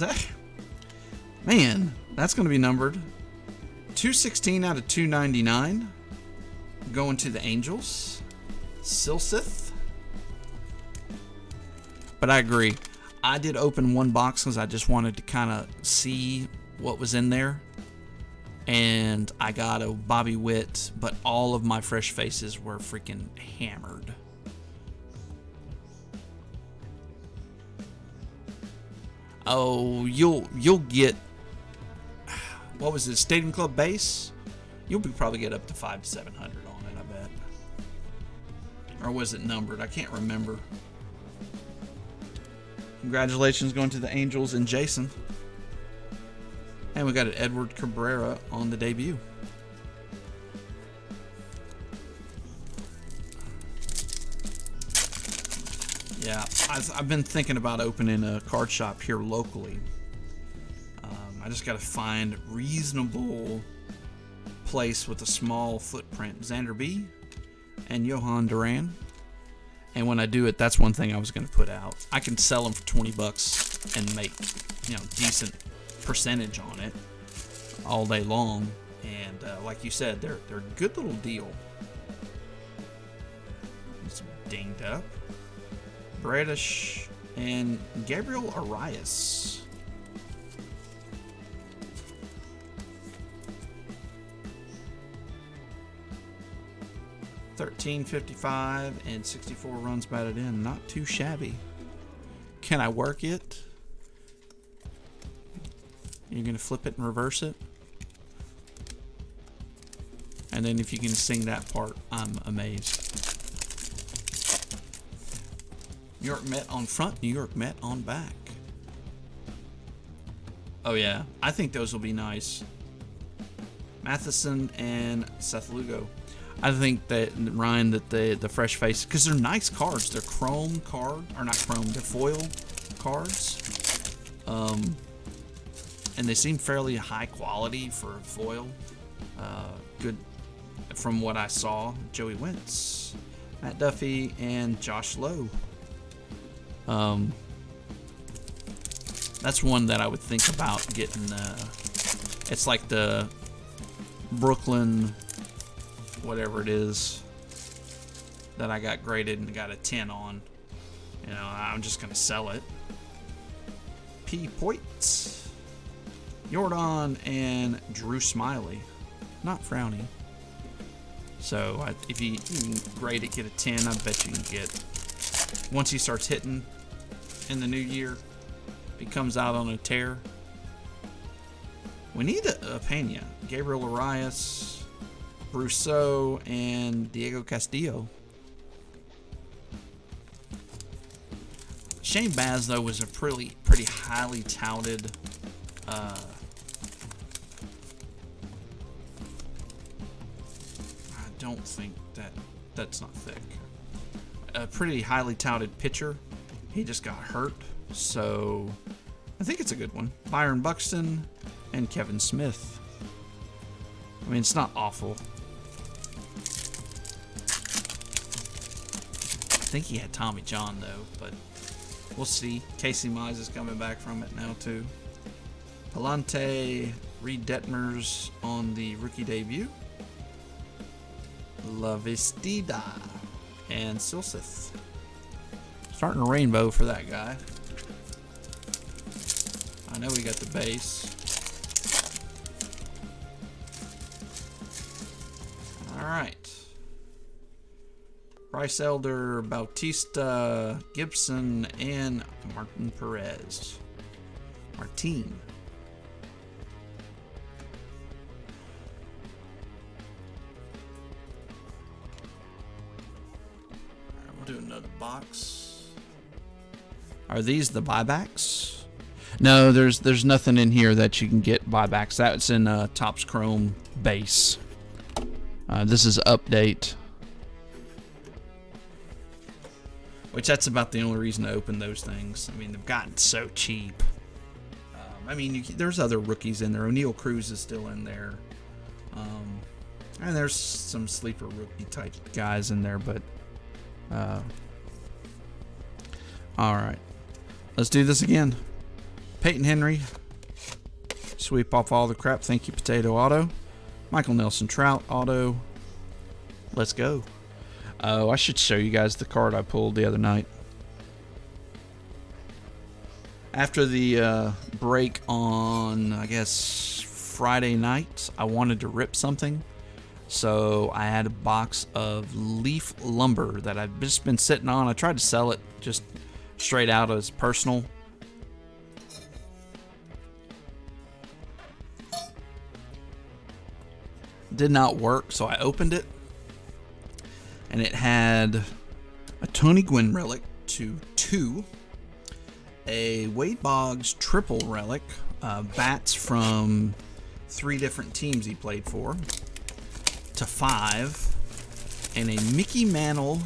to be numbered 216 out of 299. Going to the Angels. Silseth. But I agree. I did open one box because I just wanted to kind of see what was in there. And I got a Bobby Witt, but all of my fresh faces were freaking hammered. Oh, you'll get, what was it, Stadium Club base? You'll probably get up to 500 to 700 on it, I bet. Or was it numbered? I can't remember. Congratulations going to the Angels and Jason. And we got an Edward Cabrera on the debut. Yeah, I've been thinking about opening a card shop here locally. I just got to find a reasonable place with a small footprint. Xander B. and Johan Duran. And when I do it, that's one thing I was going to put out. I can sell them for 20 bucks and make, decent percentage on it all day long. And like you said, they're a good little deal. It's dinged up. Bradish and Gabriel Arias. .55 and 64 runs batted in. Not too shabby. Can I work it? You're going to flip it and reverse it? And then if you can sing that part, I'm amazed. New York Met on front, New York Met on back. Oh yeah, I think those will be nice. Matheson and Seth Lugo. I think that, Ryan, that the fresh face, because they're nice cards. They're chrome card, or not chrome, they're foil cards. And they seem fairly high quality for foil. Good from what I saw. Joey Wentz, Matt Duffy, and Josh Lowe. That's one that I would think about getting. It's like the Brooklyn, whatever it is, that I got graded and got a 10 on. I'm just gonna sell it. P. Poit, Jordan, and Drew Smiley. Not Frowny. So if you can grade it, get a 10, I bet you can get, once he starts hitting in the new year, if he comes out on a tear. We need a Pena. Gabriel Arias, Brousseau, and Diego Castillo. Shane Baz, though, was a pretty highly touted I don't think that's not thick. A pretty highly touted pitcher. He just got hurt, so I think it's a good one. Byron Buxton and Kevin Smith. I mean, it's not awful. I think he had Tommy John, though, but we'll see. Casey Mize is coming back from it now, too. Palante, Reed Detmers on the rookie debut. La Vestida and Silseth. Starting a rainbow for that guy. I know we got the base. Alright. Bryce Elder, Bautista, Gibson, and Martin Perez. Martin. Alright, we'll do another box. Are these the buybacks? No, there's nothing in here that you can get buybacks. That's in Topps Chrome base. This is update. Which that's about the only reason to open those things. I mean, they've gotten so cheap. I mean, there's other rookies in there. O'Neal Cruz is still in there. And there's some sleeper rookie type guys in there, but alright. Let's do this again. Peyton Henry. Sweep off all the crap. Thank you, Potato Auto. Michael Nelson Trout Auto. Let's go. Oh, I should show you guys the card I pulled the other night. After the break on, I guess, Friday night, I wanted to rip something. So I had a box of Leaf Lumber that I've just been sitting on. I tried to sell it just straight out as personal. Did not work, so I opened it. And it had a Tony Gwynn relic to 2, a Wade Boggs triple relic, bats from 3 different teams he played for, to 5, and a Mickey Mantle,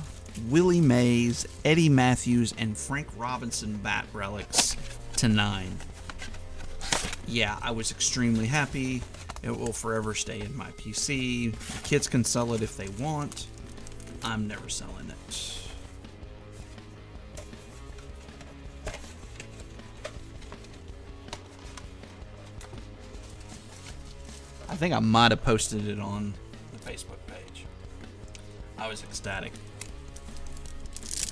Willie Mays, Eddie Matthews, and Frank Robinson bat relics to 9. Yeah, I was extremely happy. It will forever stay in my PC. The kids can sell it if they want. I'm never selling it. I think I might have posted it on the Facebook page. I was ecstatic.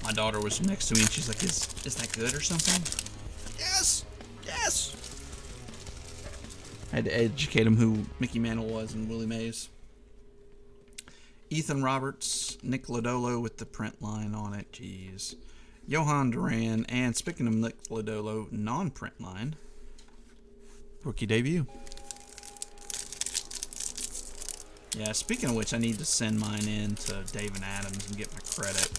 My daughter was next to me and she's like, is that good or something? Yes! Yes! I had to educate him who Mickey Mantle was and Willie Mays. Ethan Roberts, Nick Lodolo with the print line on it. Jeez. Johan Duran, and speaking of Nick Lodolo, non-print line. Rookie debut. Yeah, speaking of which, I need to send mine in to David Adams and get my credit.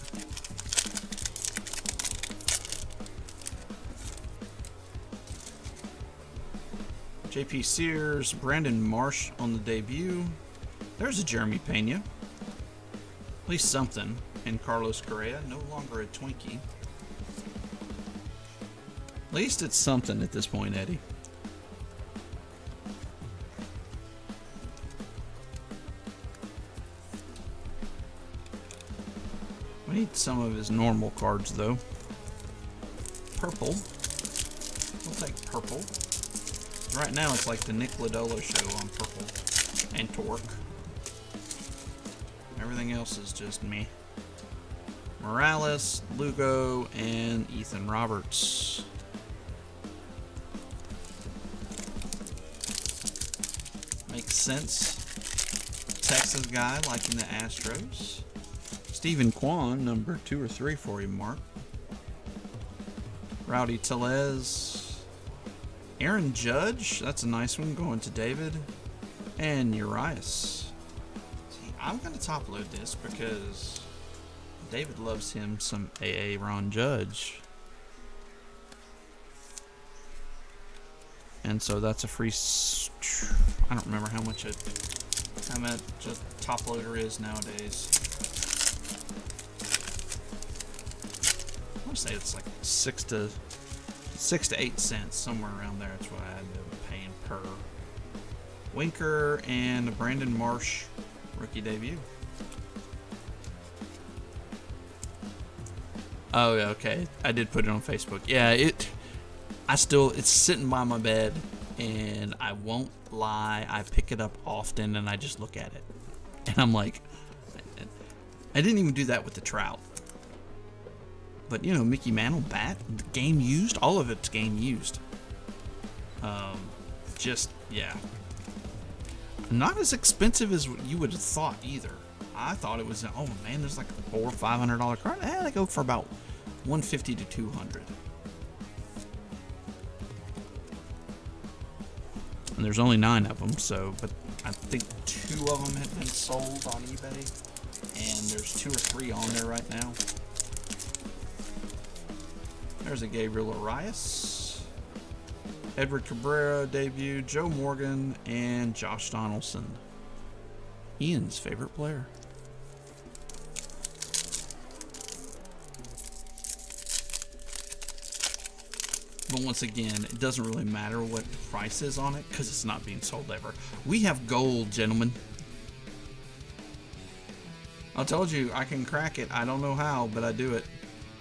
JP Sears, Brandon Marsh on the debut. There's a Jeremy Pena. At least something. And Carlos Correa, no longer a Twinkie. At least it's something at this point, Eddie. We need some of his normal cards, though. Purple. We'll take purple. Right now, it's like the Nick Lodolo show on purple. And Torque. Everything else is just me. Morales, Lugo, and Ethan Roberts. cents. Texas guy liking the Astros. Stephen Kwan, number 2 or 3 for you, Mark. Rowdy Tellez. Aaron Judge, that's a nice one, going to David. And Urias. See, I'm going to top load this because David loves him some AA Ron Judge. And so that's a free. I don't remember how much a top loader is nowadays. I want to say it's like 6 to 8 cents, somewhere around there. That's what I had been paying per. Winker and Brandon Marsh rookie debut. Oh, yeah, okay. I did put it on Facebook. Yeah, it's sitting by my bed, and I won't lie, I pick it up often and I just look at it. And I'm like, I didn't even do that with the Trout. But, you know, Mickey Mantle bat, game used, all of it's game used. Yeah. Not as expensive as you would have thought either. I thought it was, oh man, there's like a $400 or $500 card. They go for about $150 to $200. And there's only 9 of them, but I think 2 of them have been sold on eBay, and there's 2 or 3 on there right now. There's a Gabriel Arias, Edward Cabrera debut, Joe Morgan, and Josh Donaldson. Ian's favorite player. But once again, it doesn't really matter what the price is on it because it's not being sold ever. We have gold, gentlemen. I told you I can crack it. I don't know how, but I do it.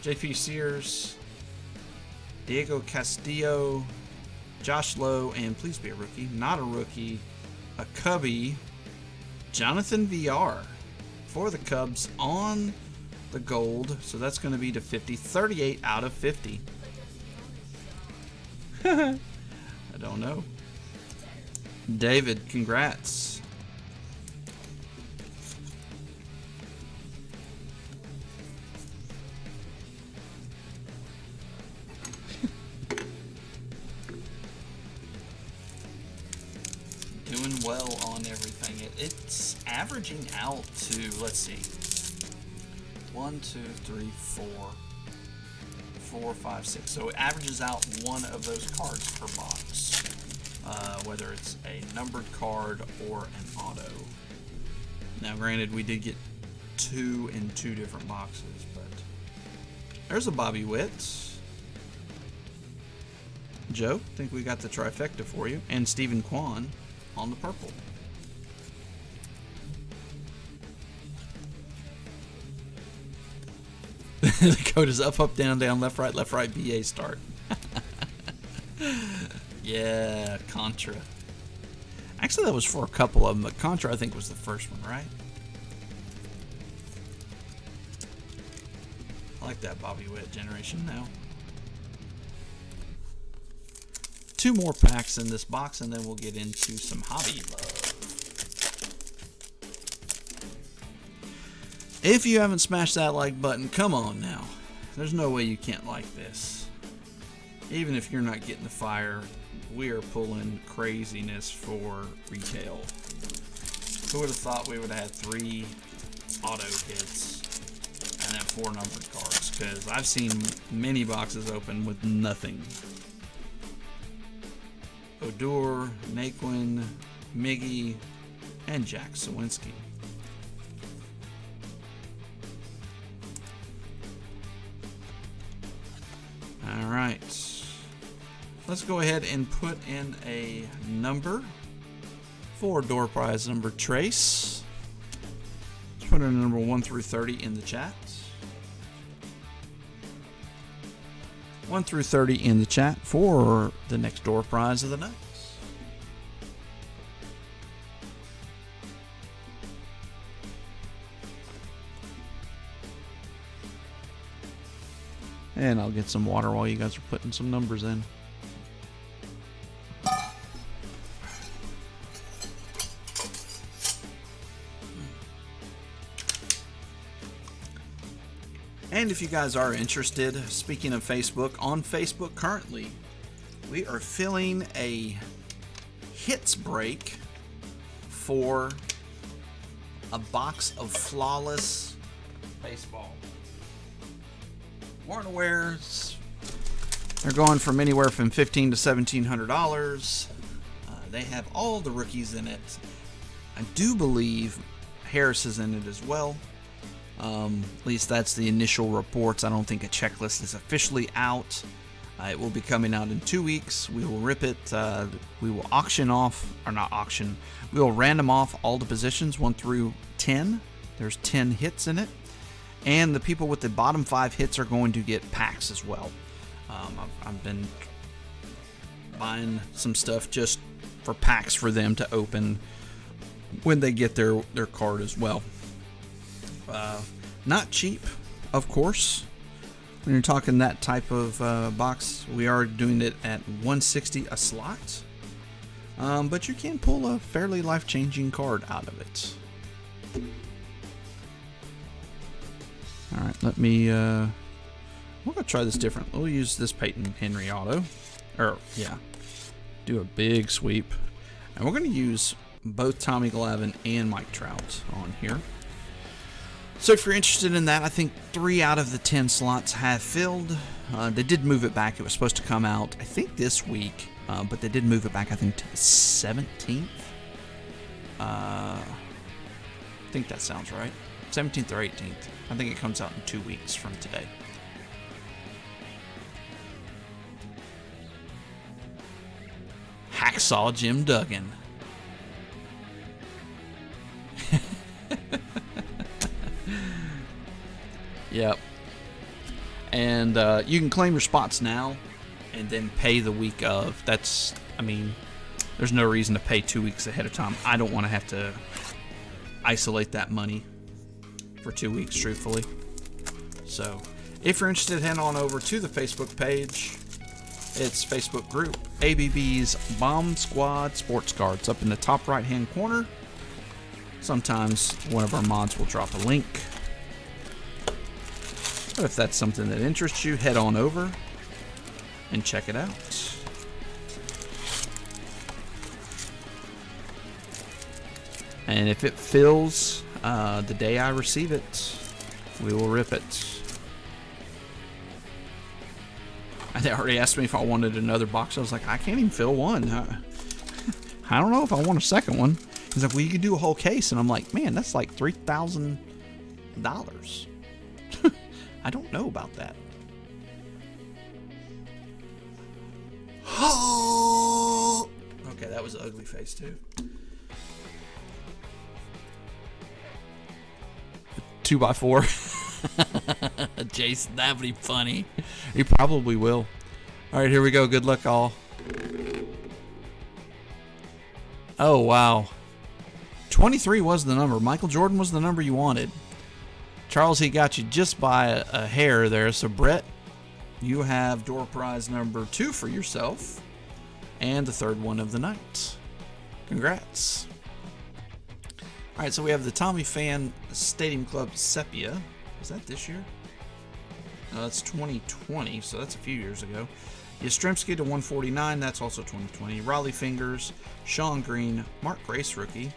JP Sears, Diego Castillo, Josh Lowe, and please be a rookie. Not a rookie. A Cubby. Jonathan VR for the Cubs on the gold. So that's going to be to 50. 38 out of 50. I don't know. David, congrats. Doing well on everything. It's averaging out to, let's see, 1, 2, 3, 4, 5, 6. So it averages out 1 of those cards per box, whether it's a numbered card or an auto. Now, granted, we did get 2 in 2 different boxes, but there's a Bobby Witt. Joe, I think we got the trifecta for you, and Stephen Kwan on the purple. The code is up, up, down, down, left, right, BA start. Yeah, Contra. Actually, that was for a couple of them, but Contra, I think, was the first one, right? I like that Bobby Witt generation now. 2 more packs in this box, and then we'll get into some hobby love. If you haven't smashed that like button, come on now. There's no way you can't like this. Even if you're not getting the fire, we are pulling craziness for retail. Who would have thought we would have had 3 auto hits and then 4 numbered cards? Because I've seen many boxes open with nothing. Odor, Naquin, Miggy, and Jack Sawinski. Alright, let's go ahead and put in a number for door prize number Trace. Let's put in number 1 through 30 in the chat. 1 through 30 in the chat for the next door prize of the night. And I'll get some water while you guys are putting some numbers in. And if you guys are interested, speaking of Facebook, on Facebook currently, we are filling a hits break for a box of flawless baseball. Weren't aware, they're going from anywhere from $1,500 to $1,700. They have all the rookies in it. I do believe Harris is in it as well. At least that's the initial reports. I don't think a checklist is officially out. It will be coming out in 2 weeks. We will rip it. We will auction off, or not auction. We will random off all the positions 1 through 10. There's 10 hits in it. And the people with the bottom 5 hits are going to get packs as well. I've been buying some stuff just for packs for them to open when they get their card as well. Not cheap, of course. When you're talking that type of box, we are doing it at $160 a slot. But you can pull a fairly life-changing card out of it. Alright, let me... we're going to try this different. We'll use this Peyton Henry auto. Do a big sweep. And we're going to use both Tommy Glavine and Mike Trout on here. So if you're interested in that, I think 3 out of the 10 slots have filled. They did move it back. It was supposed to come out, I think, this week. But they did move it back, I think, to the 17th. I think that sounds right. 17th or 18th. I think it comes out in 2 weeks from today. Hacksaw Jim Duggan. Yep. And you can claim your spots now and then pay the week of. That's, I mean, there's no reason to pay 2 weeks ahead of time. I don't want to have to isolate that money for 2 weeks, truthfully. So, if you're interested, head on over to the Facebook page. It's Facebook group ABB's Bomb Squad Sports Cards up in the top right-hand corner. Sometimes one of our mods will drop a link. But if that's something that interests you, head on over and check it out. And if it fills the day I receive it, we will rip it. They already asked me if I wanted another box. I was like, I can't even fill one. I don't know if I want a second one. He's like, well, you could do a whole case. And I'm like, man, that's like $3,000. I don't know about that. Okay, that was an ugly face too. 2x4. Jason, that would be funny. He probably will. All right, here we go. Good luck, all. Oh, wow. 23 was the number. Michael Jordan was the number you wanted. Charles, he got you just by a hair there. So, Brett, you have door prize number 2 for yourself. And the third one of the night. Congrats. All right, so we have the Tommy Fan Stadium Club Sepia. Is that this year? No, that's 2020, so that's a few years ago. Yastrzemski to 149, that's also 2020. Raleigh Fingers, Sean Green, Mark Grace rookie,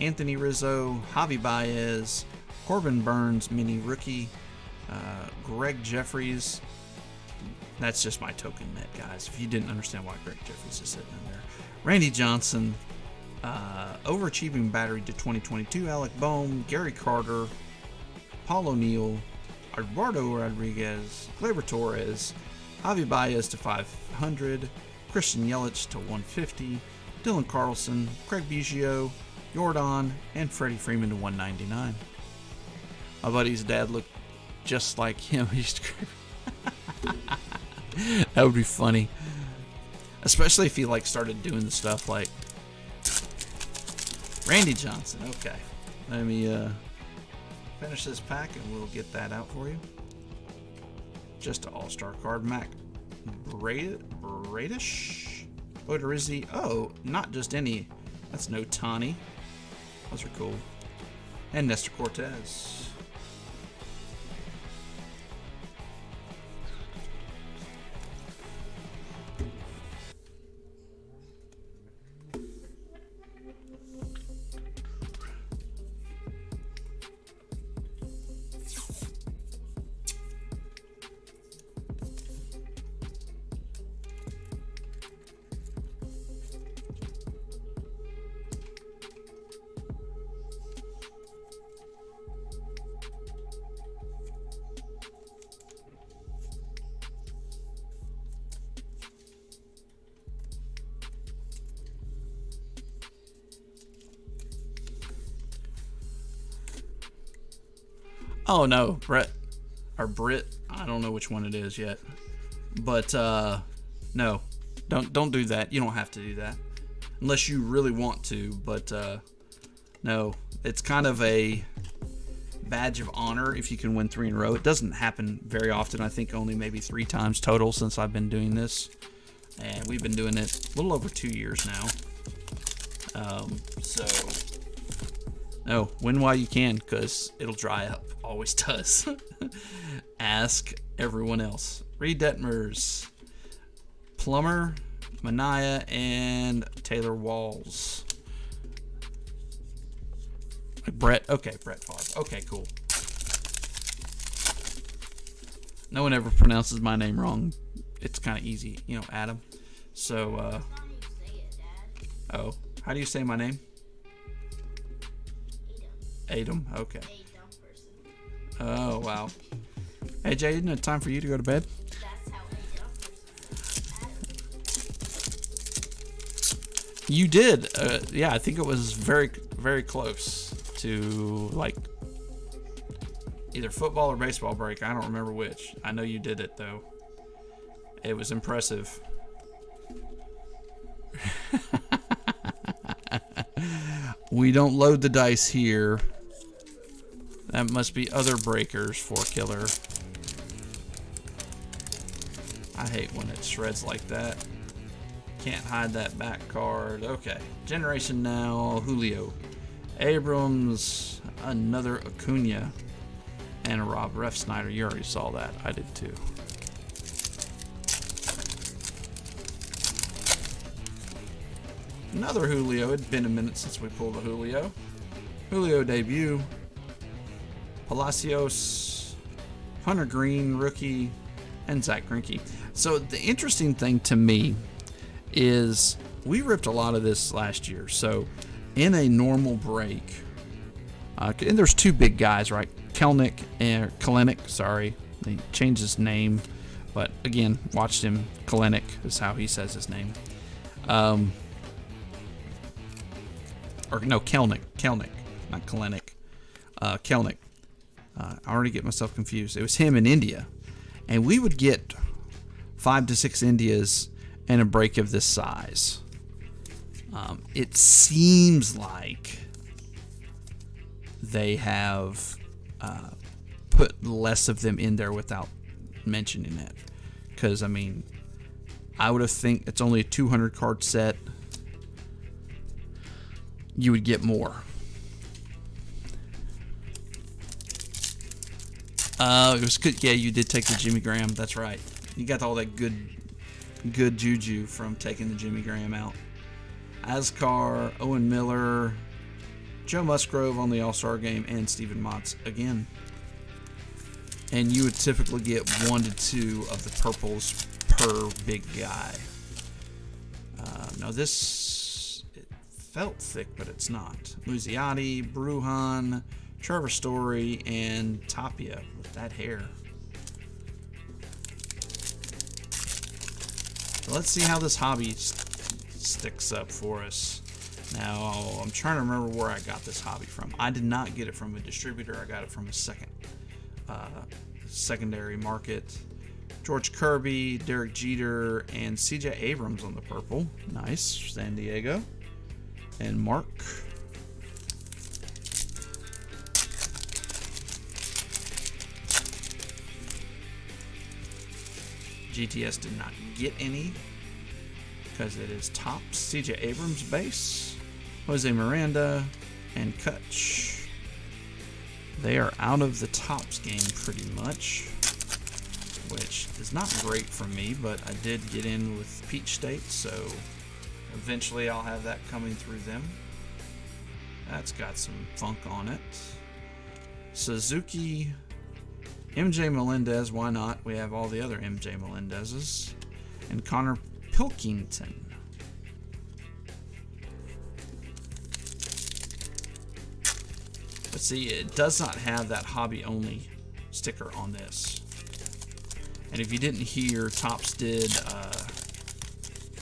Anthony Rizzo, Javi Baez, Corbin Burns mini rookie, Greg Jeffries. That's just my token net, guys. If you didn't understand why Greg Jeffries is sitting in there. Randy Johnson, overachieving battery to 2022, Alec Boehm, Gary Carter, Paul O'Neill, Eduardo Rodriguez, Gleyber Torres, Javi Baez to 500, Christian Yelich to 150, Dylan Carlson, Craig Biggio, Jordan, and Freddie Freeman to 199. My buddy's dad looked just like him. That would be funny. Especially if he started doing the stuff like Randy Johnson. Okay. Let me finish this pack and we'll get that out for you. Just an all-star card. Mac Bradish? Odorizzi. Oh, not just any. That's no Tani. Those are cool. And Nestor Cortez. Oh no, Brett or Brit. I don't know which one it is yet. But no, don't do that. You don't have to do that unless you really want to. But no, it's kind of a badge of honor if you can win 3 in a row. It doesn't happen very often. I think only maybe 3 times total since I've been doing this, and we've been doing it a little over 2 years now. So no, win while you can, because it'll dry up. Always does. Ask everyone else. Reed Detmers, Plummer, Mania, and Taylor Walls. Brett. Okay, Brett Favre. Okay, cool. No one ever pronounces my name wrong. It's kind of easy, you know, Adam. So, oh, how do you say my name? Adam. Okay. Oh, wow. Hey, Jay, isn't it time for you to go to bed? That's how You did. Yeah, I think it was very, very close to, like, either football or baseball break. I don't remember which. I know you did it, though. It was impressive. We don't load the dice here. That must be other breakers for killer. I hate when it shreds like that. Can't hide that back card. Okay. Generation Now, Julio. Abrams, another Acuna, and a Rob Refsnyder. You already saw that. I did too. Another Julio. It'd been a minute since we pulled a Julio. Julio debut. Palacios, Hunter Green, rookie, and Zach Greinke. So the interesting thing to me is we ripped a lot of this last year. So in a normal break, and there's 2 big guys, right? Kalenic, sorry. He changed his name. But again, watched him. Kalenic is how he says his name. Or no, Kelnick, not Kalenic. Kelnick. I already get myself confused. It was him in India. And we would get 5 to 6 Indias in a break of this size. It seems like they have put less of them in there without mentioning it. Because, I mean, I would have think it's only a 200 card set. You would get more. It was good. Yeah, you did take the Jimmy Graham. That's right. You got all that good juju from taking the Jimmy Graham out. Ascar, Owen Miller, Joe Musgrove on the All-Star game, and Steven Matz again. And you would typically get 1 to 2 of the purples per big guy. Now this, it felt thick, but it's not. Muziati, Bruhan, Trevor Story, and Tapia with that hair. So let's see how this hobby sticks up for us. Now, I'm trying to remember where I got this hobby from. I did not get it from a distributor. I got it from a secondary market. George Kirby, Derek Jeter, and CJ Abrams on the purple. Nice. San Diego. And Mark. GTS did not get any because it is tops. CJ Abrams base, Jose Miranda, and Kutch. They are out of the tops game pretty much, which is not great for me, but I did get in with Peach State, so eventually I'll have that coming through them. That's got some funk on it. Suzuki, MJ Melendez, why not? We have all the other MJ Melendezes. And Connor Pilkington. But see, it does not have that hobby-only sticker on this. And if you didn't hear, Topps did,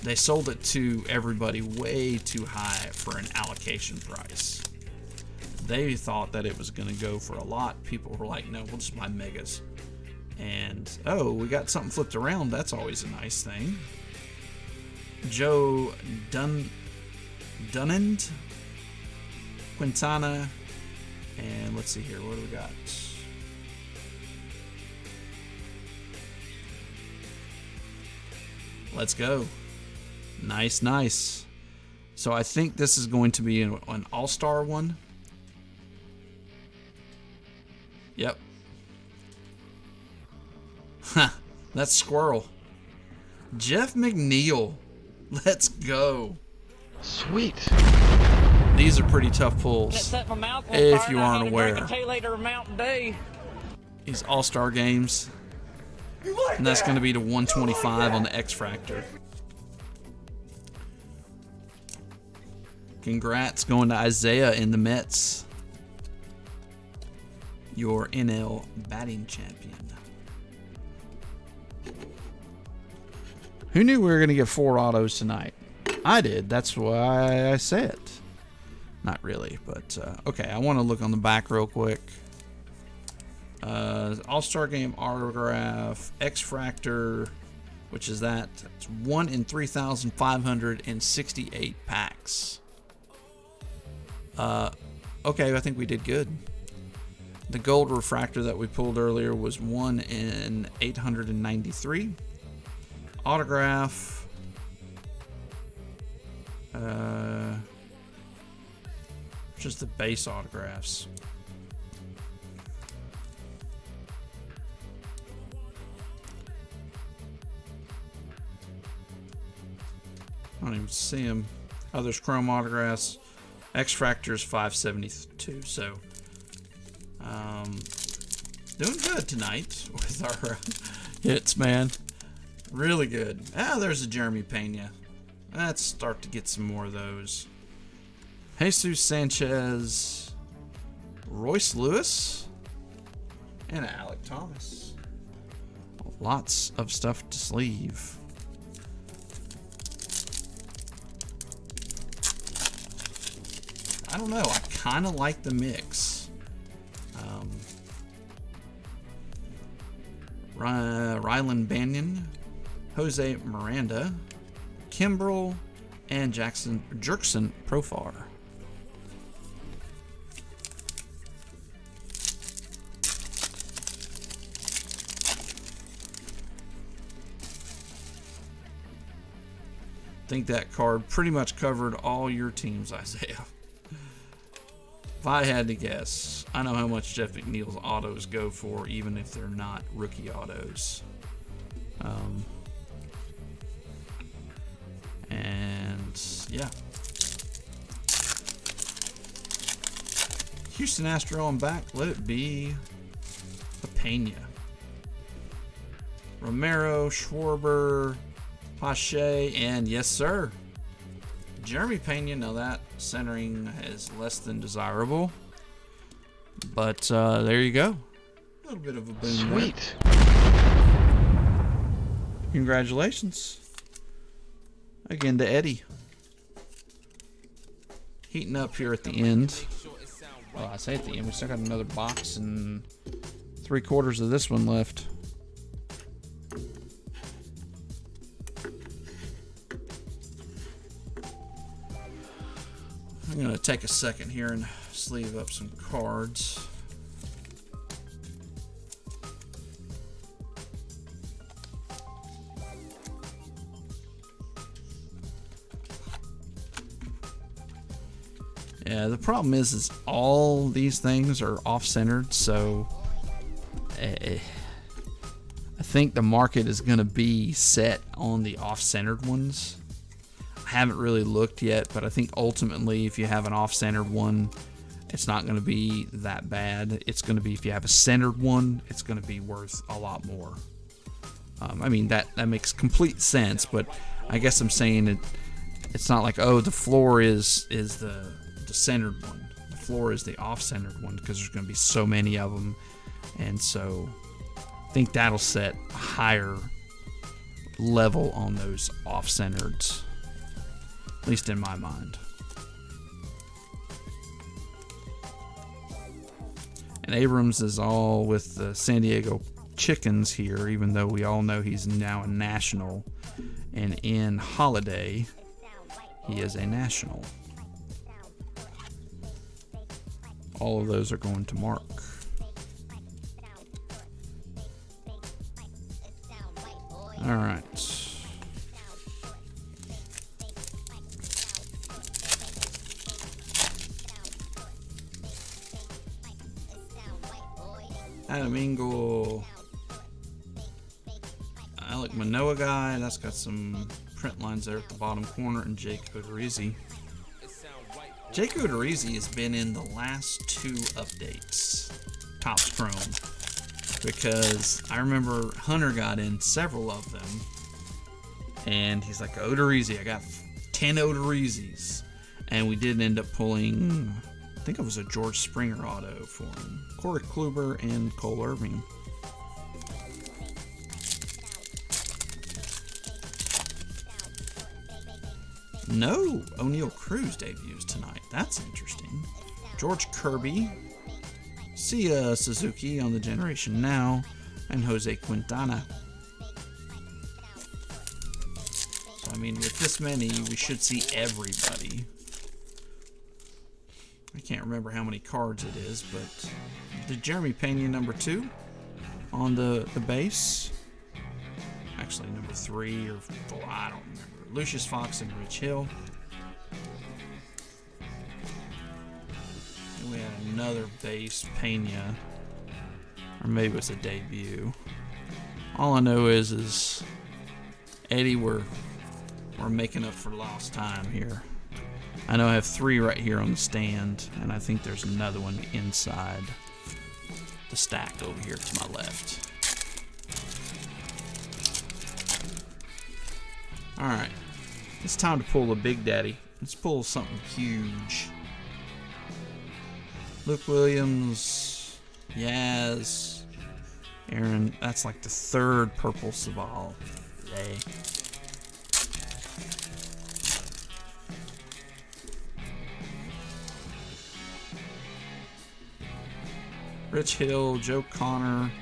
they sold it to everybody way too high for an allocation price. they thought that it was going to go for a lot. People were like, no, we'll just buy megas. And, oh, we got something flipped around. That's always a nice thing. Joe Dunand, Quintana, and let's see here. What do we got? Let's go. Nice, nice. So I think this is going to be an all-star one. Yep. Huh, that's Squirrel. Jeff McNeil. Let's go. Sweet. These are pretty tough pulls, Set my mouth on if fire you and I aren't had to aware. drink a 2-liter of Mountain Dew. These all-star games. And that's going to be to 125 on the X-Fractor. Congrats going to Isaiah in the Mets. Your NL batting champion. Who knew we were going to get 4 autos tonight? I did. That's why I said. Not really, but okay. I want to look on the back real quick. All-Star Game autograph, X-Fractor, which is that. It's 1 in 3,568 packs. Okay, I think we did good. The gold refractor that we pulled earlier was 1 in 893. Autograph. Just the base autographs. I don't even see them. Oh, there's chrome autographs. X-Fractor's 572. So, doing good tonight with our hits, man. Really good. Ah, there's a Jeremy Pena. Let's start to get some more of those. Jesus Sanchez, Royce Lewis, and Alec Thomas. Lots of stuff to sleeve. I don't know. I kind of like the mix. Rylan Banyan, Jose Miranda, Kimbrel, and Jerkson Profar. I think that card pretty much covered all your teams, Isaiah. If I had to guess, I know how much Jeff McNeil's autos go for, even if they're not rookie autos. And yeah. Houston Astro on back. Let it be Pena. Romero, Schwarber, Pache, and yes, sir, Jeremy Pena. Now that centering is less than desirable, but there you go. A little bit of a boom. Sweet. Congratulations again to Eddie. Heating up here at the end. Well, I say at the end, we still got another box and 3/4 of this one left. I'm going to take a second here and sleeve up some cards. Yeah, the problem is all these things are off-centered, so I think the market is going to be set on the off-centered ones. I haven't really looked yet, but I think ultimately if you have an off-centered one, it's not going to be that bad. It's going to be, if you have a centered one, it's going to be worth a lot more. I mean, that makes complete sense, but I guess I'm saying it's not like, oh, the floor is the centered one. The floor is the off-centered one, because there's going to be so many of them, and so I think that'll set a higher level on those off-centereds, at least in my mind. And Abrams is all with the San Diego Chickens here, even though we all know he's now a national. And in Holiday, he is a national. All of those are going to Mark. All right. Adam Engel. Alec Manoa guy. That's got some print lines there at the bottom corner. And Jake Odorizzi. Jake Odorizzi has been in the last 2 updates. Topps Chrome. Because I remember Hunter got in several of them. And he's like, Odorizzi, I got 10 Odorizzis. And we did end up pulling, I think it was a George Springer auto for him. Corey Kluber and Cole Irving. No O'Neal Cruz debuts tonight. That's interesting. George Kirby. Sia Suzuki on the Generation Now. And Jose Quintana. So, I mean, with this many, we should see everybody. I can't remember how many cards it is, but the Jeremy Pena number 2 on the base. Actually, number 3 or 4, I don't remember. Lucius Fox and Rich Hill. And we had another base, Pena. Or maybe it was a debut. All I know is Eddie, we're making up for lost time here. I know I have 3 right here on the stand, and I think there's another one inside the stack over here to my left. Alright, it's time to pull a Big Daddy. Let's pull something huge. Luke Williams, Yaz, Aaron. That's like the 3rd purple Saval today. Rich Hill, Joe Connor,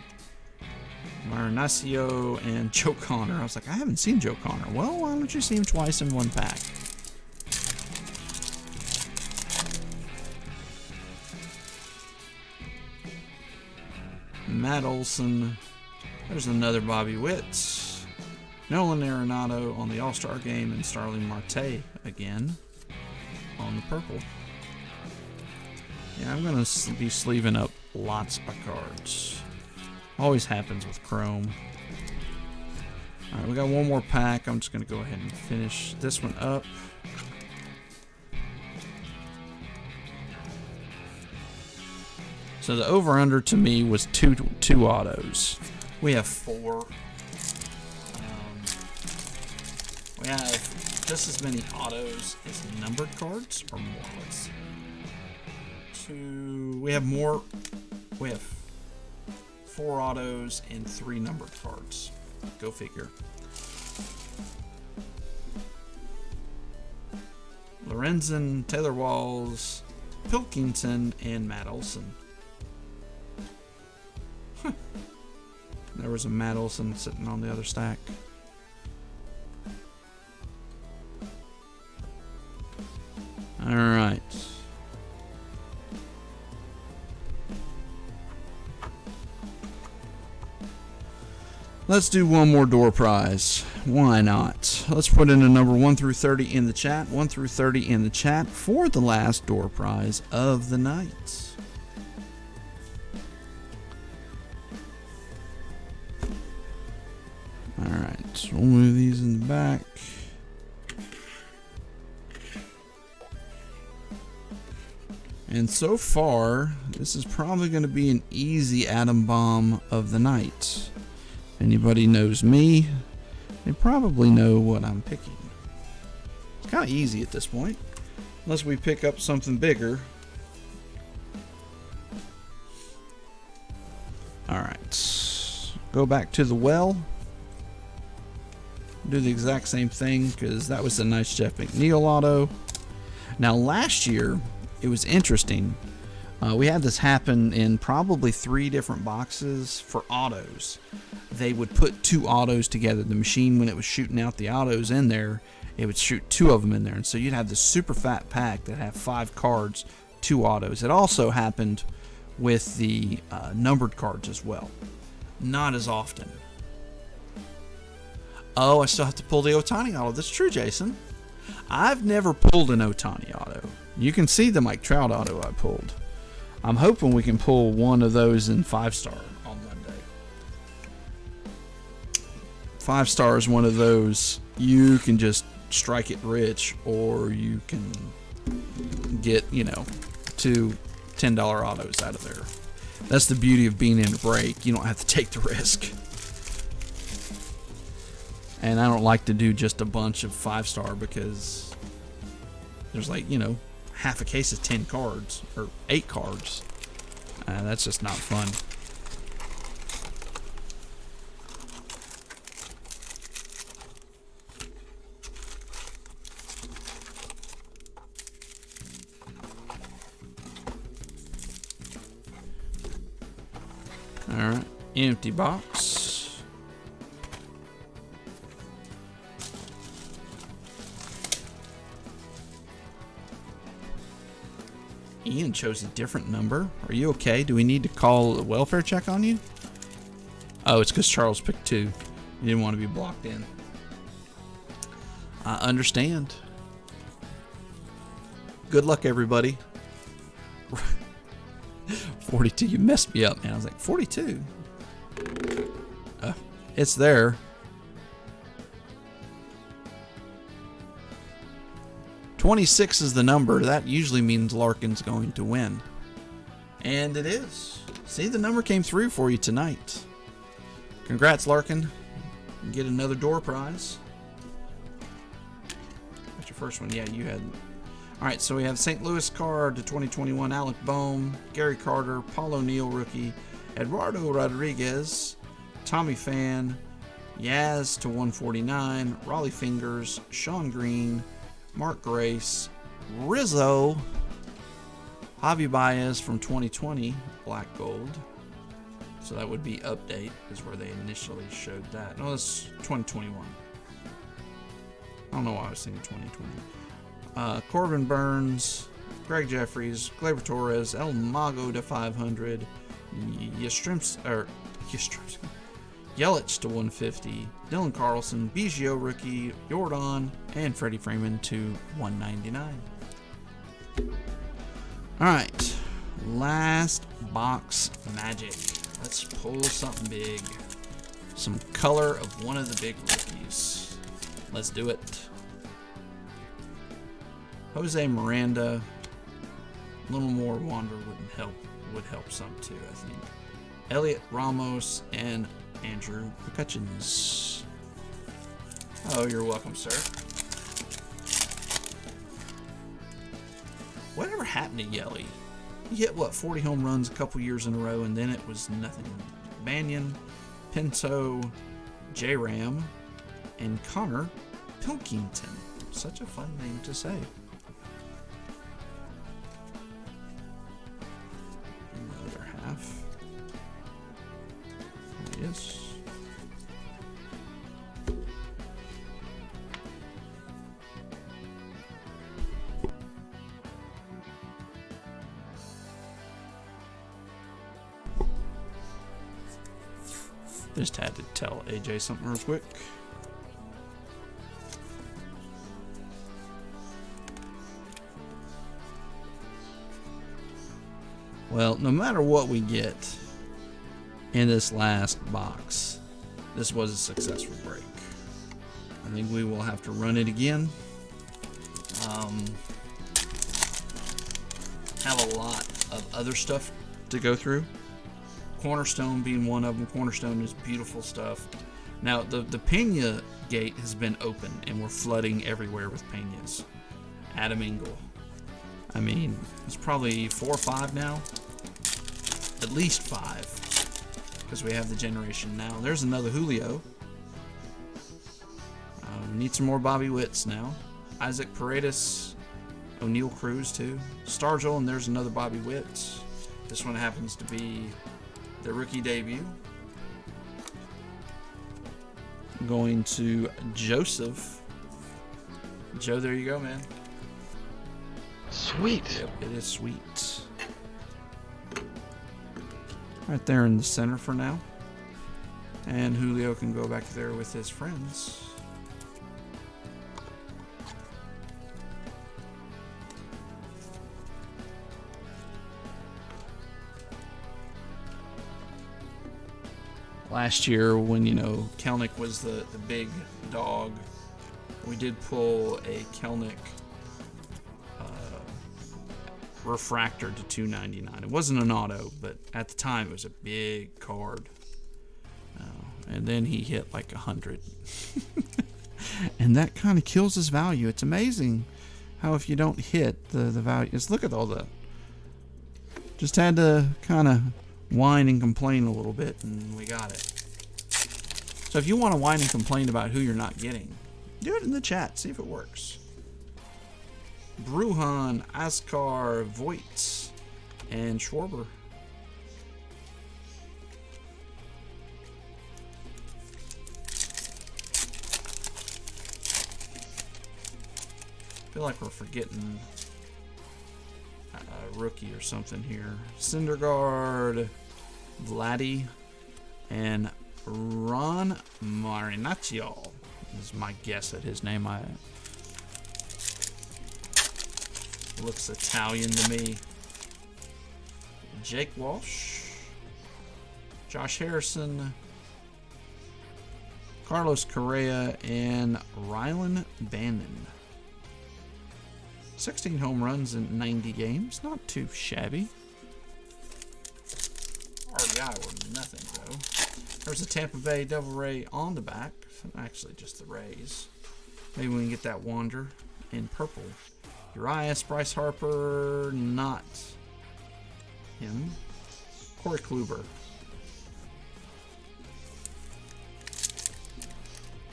Marinaccio, and Joe Connor. I was like, I haven't seen Joe Connor. Well, why don't you see him twice in one pack? Matt Olson. There's another Bobby Witt. Nolan Arenado on the All-Star game, and Starling Marte again on the purple. Yeah, I'm going to be sleeving up lots of cards. Always happens with Chrome. Alright, we got one more pack. I'm just going to go ahead and finish this one up. So the over-under to me was two autos. We have 4. We have just as many autos as numbered cards, or more. Let's see. We have more. We have 4 autos and 3 numbered cards. Go figure. Lorenzen, Taylor Walls, Pilkington, and Matt Olson. There was a Matt Olson sitting on the other stack. All right. Let's do one more door prize. Why not? Let's put in a number 1 through 30 in the chat. 1 through 30 in the chat for the last door prize of the night. Alright, we'll move these in the back. And so far, this is probably going to be an easy atom bomb of the night. If anybody knows me, they probably know what I'm picking. It's kind of easy at this point, unless we pick up something bigger. Alright, go back to the well. Do the exact same thing, because that was a nice Jeff McNeil auto. Now last year, it was interesting. We had this happen in probably 3 different boxes for autos. They would put 2 autos together. The machine, when it was shooting out the autos in there, it would shoot 2 of them in there. And so you'd have this super fat pack that had 5 cards, 2 autos. It also happened with the numbered cards as well. Not as often. Oh, I still have to pull the Otani auto. That's true, Jason. I've never pulled an Otani auto. You can see the Mike Trout auto I pulled. I'm hoping we can pull one of those in 5-star on Monday. 5-star is one of those you can just strike it rich, or you can get, 2 $10 autos out of there. That's the beauty of being in a break. You don't have to take the risk. And I don't like to do just a bunch of 5-star because there's half a case of 10 cards or 8 cards. That's just not fun. All right, empty box. Ian chose a different number. Are you okay? Do we need to call a welfare check on you? Oh, it's because Charles picked 2. He didn't want to be blocked in. I understand. Good luck, everybody. 42. You messed me up, man. I was like, 42? It's there. 26 is the number. That usually means Larkin's going to win. And it is. See, the number came through for you tonight. Congrats, Larkin. You get another door prize. That's your first one. Yeah, you had. All right, so we have St. Louis card to 2021, Alec Boehm, Gary Carter, Paul O'Neill rookie, Eduardo Rodriguez, Tommy Pham, Yaz to 149, Raleigh Fingers, Sean Green, Mark Grace, Rizzo, Javi Baez from 2020, black gold. So that would be update, is where they initially showed that. No, that's 2021. I don't know why I was thinking 2020. Corbin Burns, Greg Jeffries, Gleyber Torres, El Mago to 500, Yelich to 150, Dylan Carlson, Biggio rookie, Jordan, and Freddie Freeman to 199. Alright, last box magic. Let's pull something big. Some color of one of the big rookies. Let's do it. Jose Miranda. A little more Wander would help some too, I think. Elliot Ramos and Andrew McCutcheons. Oh, you're welcome, sir. Whatever happened to Yelly? He hit, 40 home runs a couple years in a row, and then it was nothing. Banyan, Pinto, J-Ram, and Connor Pilkington. Such a fun name to say. The other half. Yes. Just had to tell AJ something real quick. Well, no matter what we get in this last box, this was a successful break. I think we will have to run it again. Have a lot of other stuff to go through. Cornerstone being one of them. Cornerstone is beautiful stuff. Now, the Pena gate has been open, and we're flooding everywhere with Penas. Adam Engel. I mean, it's probably 4 or 5 now. At least 5. Because we have the generation now. There's another Julio. We need some more Bobby Witts now. Isaac Paredes. O'Neal Cruz, too. Stargell, and there's another Bobby Witts. This one happens to be the rookie debut. Going to Joseph. Joe, there you go, man. Sweet. Yep, it is sweet. Right there in the center for now. And Julio can go back there with his friends. Last year, when, you know, Kelnick was the big dog, we did pull a Kelnick refractor to $2.99. It wasn't an auto, but at the time it was a big card. And then he hit like 100. And that kind of kills his value. It's amazing how if you don't hit the value. Just look at all the... Just had to kind of whine and complain a little bit, and we got it. So if you want to whine and complain about who you're not getting, do it in the chat. See if it works. Bruhan, Askar, Voigt, and Schwarber. I feel like we're forgetting a rookie or something here. Syndergaard, Vladdy, and Ron Marinaccio is my guess at his name. Looks Italian to me. Jake Walsh, Josh Harrison, Carlos Correa, and Rylan Bannon. 16 home runs in 90 games. Not too shabby. RBI were nothing, though. There's a Tampa Bay Devil Ray on the back. Actually, just the Rays. Maybe we can get that Wander in purple. Urias, Bryce Harper, not him. Corey Kluber.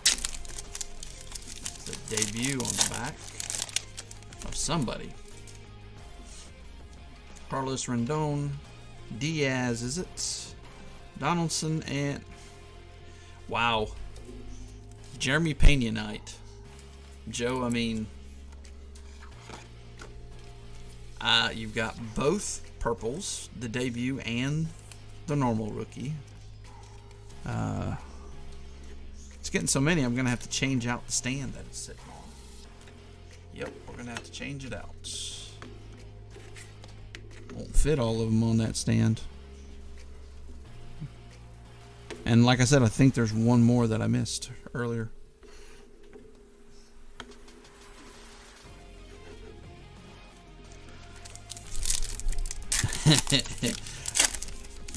It's the debut on the back of somebody. Carlos Rendon, Diaz, is it? Donaldson, and wow, Jeremy Pena night. Joe, I mean, you've got both purples, the debut and the normal rookie. It's getting so many, I'm gonna have to change out the stand that it's sitting on. Yep, we're gonna have to change it out. Won't fit all of them on that stand. And like I said, I think there's one more that I missed earlier.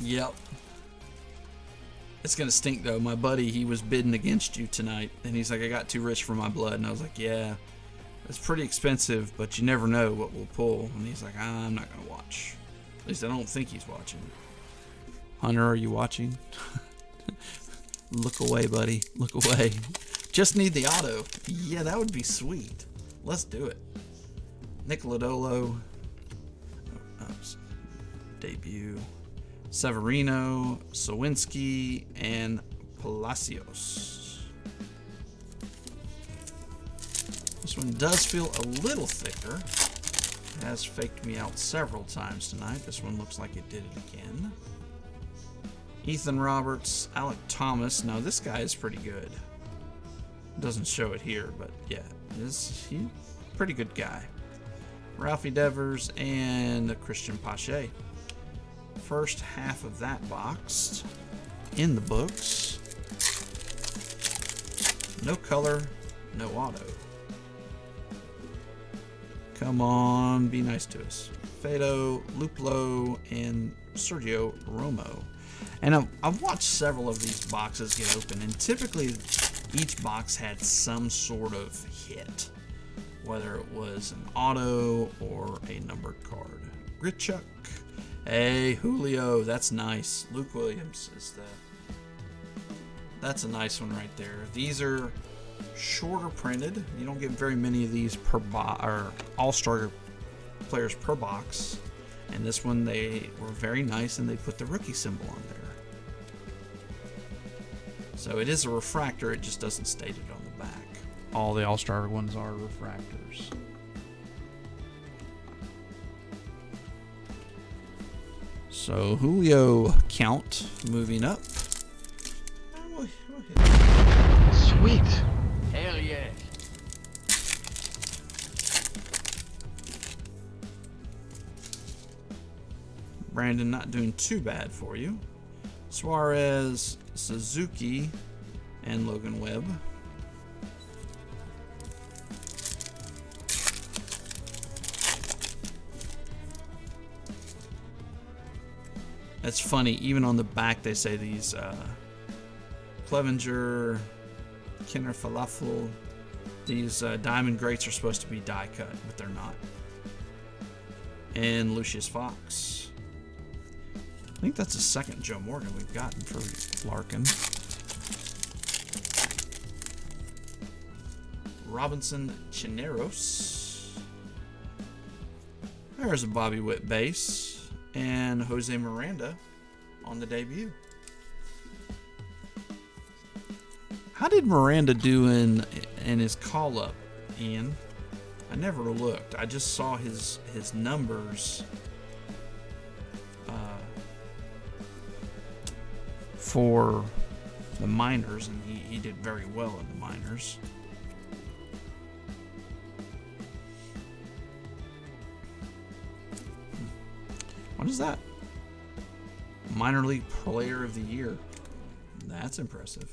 Yep. It's gonna stink though. My buddy, he was bidding against you tonight, and he's like, I got too rich for my blood. And I was like, yeah, it's pretty expensive, but you never know what we'll pull. And he's like, I'm not gonna watch. At least I don't think he's watching. Hunter, are you watching? Look away, buddy. Look away. Just need the auto. Yeah, that would be sweet. Let's do it. Nick Lodolo. Debut. Severino, Sawinski, and Palacios. This one does feel a little thicker. It has faked me out several times tonight. This one looks like it did it again. Ethan Roberts, Alec Thomas. Now this guy is pretty good. Doesn't show it here, but yeah, he's a pretty good guy. Ralphie Devers and Christian Pache. First half of that box in the books. No color, no auto. Come on, be nice to us. Fado, Luplo, and Sergio Romo. And I've watched several of these boxes get open, and typically each box had some sort of hit, whether it was an auto or a numbered card. Grichuk. Hey, Julio, that's nice. Luke Williams is that's a nice one right there. These are shorter printed. You don't get very many of these per box, or all-star players per box. And this one, they were very nice, and they put the rookie symbol on there. So it is a refractor, it just doesn't state it on the back. All the All-Star ones are refractors. So Julio count moving up. Sweet. Hell yeah. Brandon not doing too bad for you. Suarez, Suzuki, and Logan Webb. That's funny, even on the back they say these Clevenger, Kenner Falafel, these diamond greats are supposed to be die cut, but they're not. And Lucius Fox. I think that's the second Joe Morgan we've gotten for Larkin. Robinson Chineros. There's a Bobby Witt base. And Jose Miranda on the debut. How did Miranda do in his call-up, Ian? I never looked. I just saw his numbers for the minors, and he did very well in the minors. What is that? Minor League Player of the Year. That's impressive.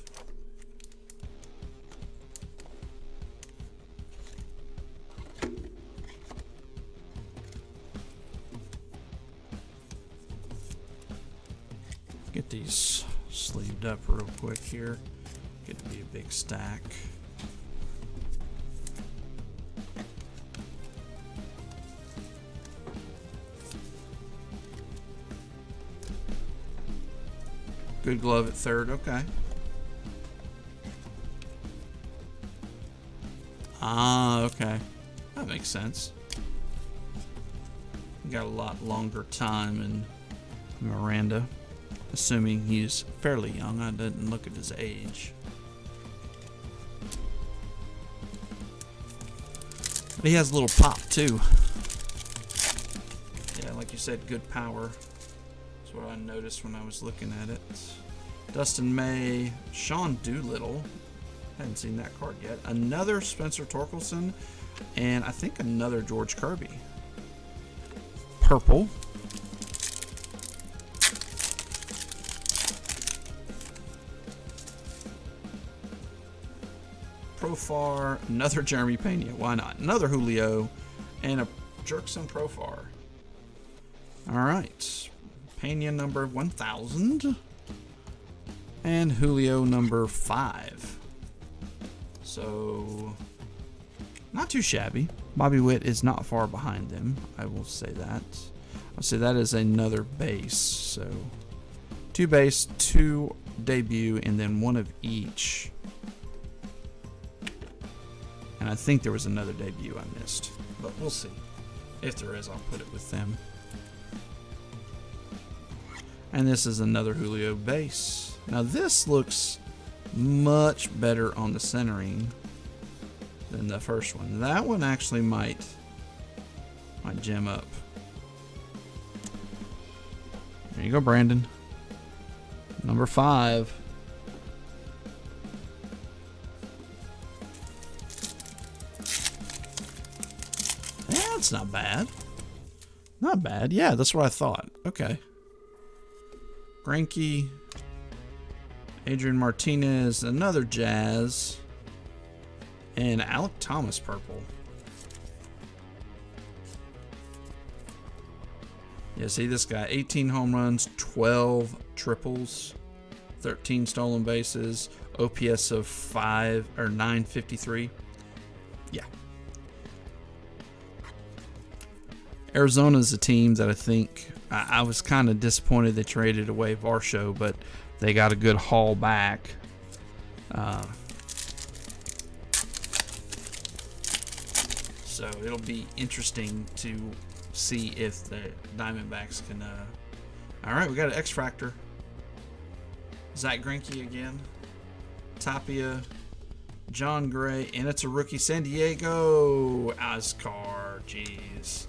Get these sleeved up real quick here. Get to be a big stack. Good glove at third, okay. Ah, okay. That makes sense. Got a lot longer time in Miranda, assuming he's fairly young. I didn't look at his age. But he has a little pop too. Yeah, like you said, good power. That's what I noticed when I was looking at it. Dustin May, Sean Doolittle. Hadn't seen that card yet. Another Spencer Torkelson, and I think another George Kirby. Purple. Profar, another Jeremy Pena. Why not? Another Julio, and a Jerkson Profar. All right. Pena number 1000. And Julio number 5. So, not too shabby. Bobby Witt is not far behind them. I will say that. I'll say that is another base. So, 2 base, 2 debut, and then 1 of each. And I think there was another debut I missed. But we'll see. If there is, I'll put it with them. And this is another Julio base. Now this looks much better on the centering than the first one. That one actually might gem up. There you go, Brandon. Number 5. Yeah, that's not bad. Not bad. Yeah, that's what I thought. Okay. Greinke, Adrian Martinez, another Jazz, and Alec Thomas purple. Yeah, see this guy, 18 home runs, 12 triples, 13 stolen bases, OPS of 953. Yeah. Arizona's a team that I think I was kind of disappointed they traded away Varsho, but they got a good haul back. So it'll be interesting to see if the Diamondbacks can. All right, we got an X-Fractor. Zach Greinke again. Tapia. John Gray. And it's a rookie. San Diego. Ascar. Jeez.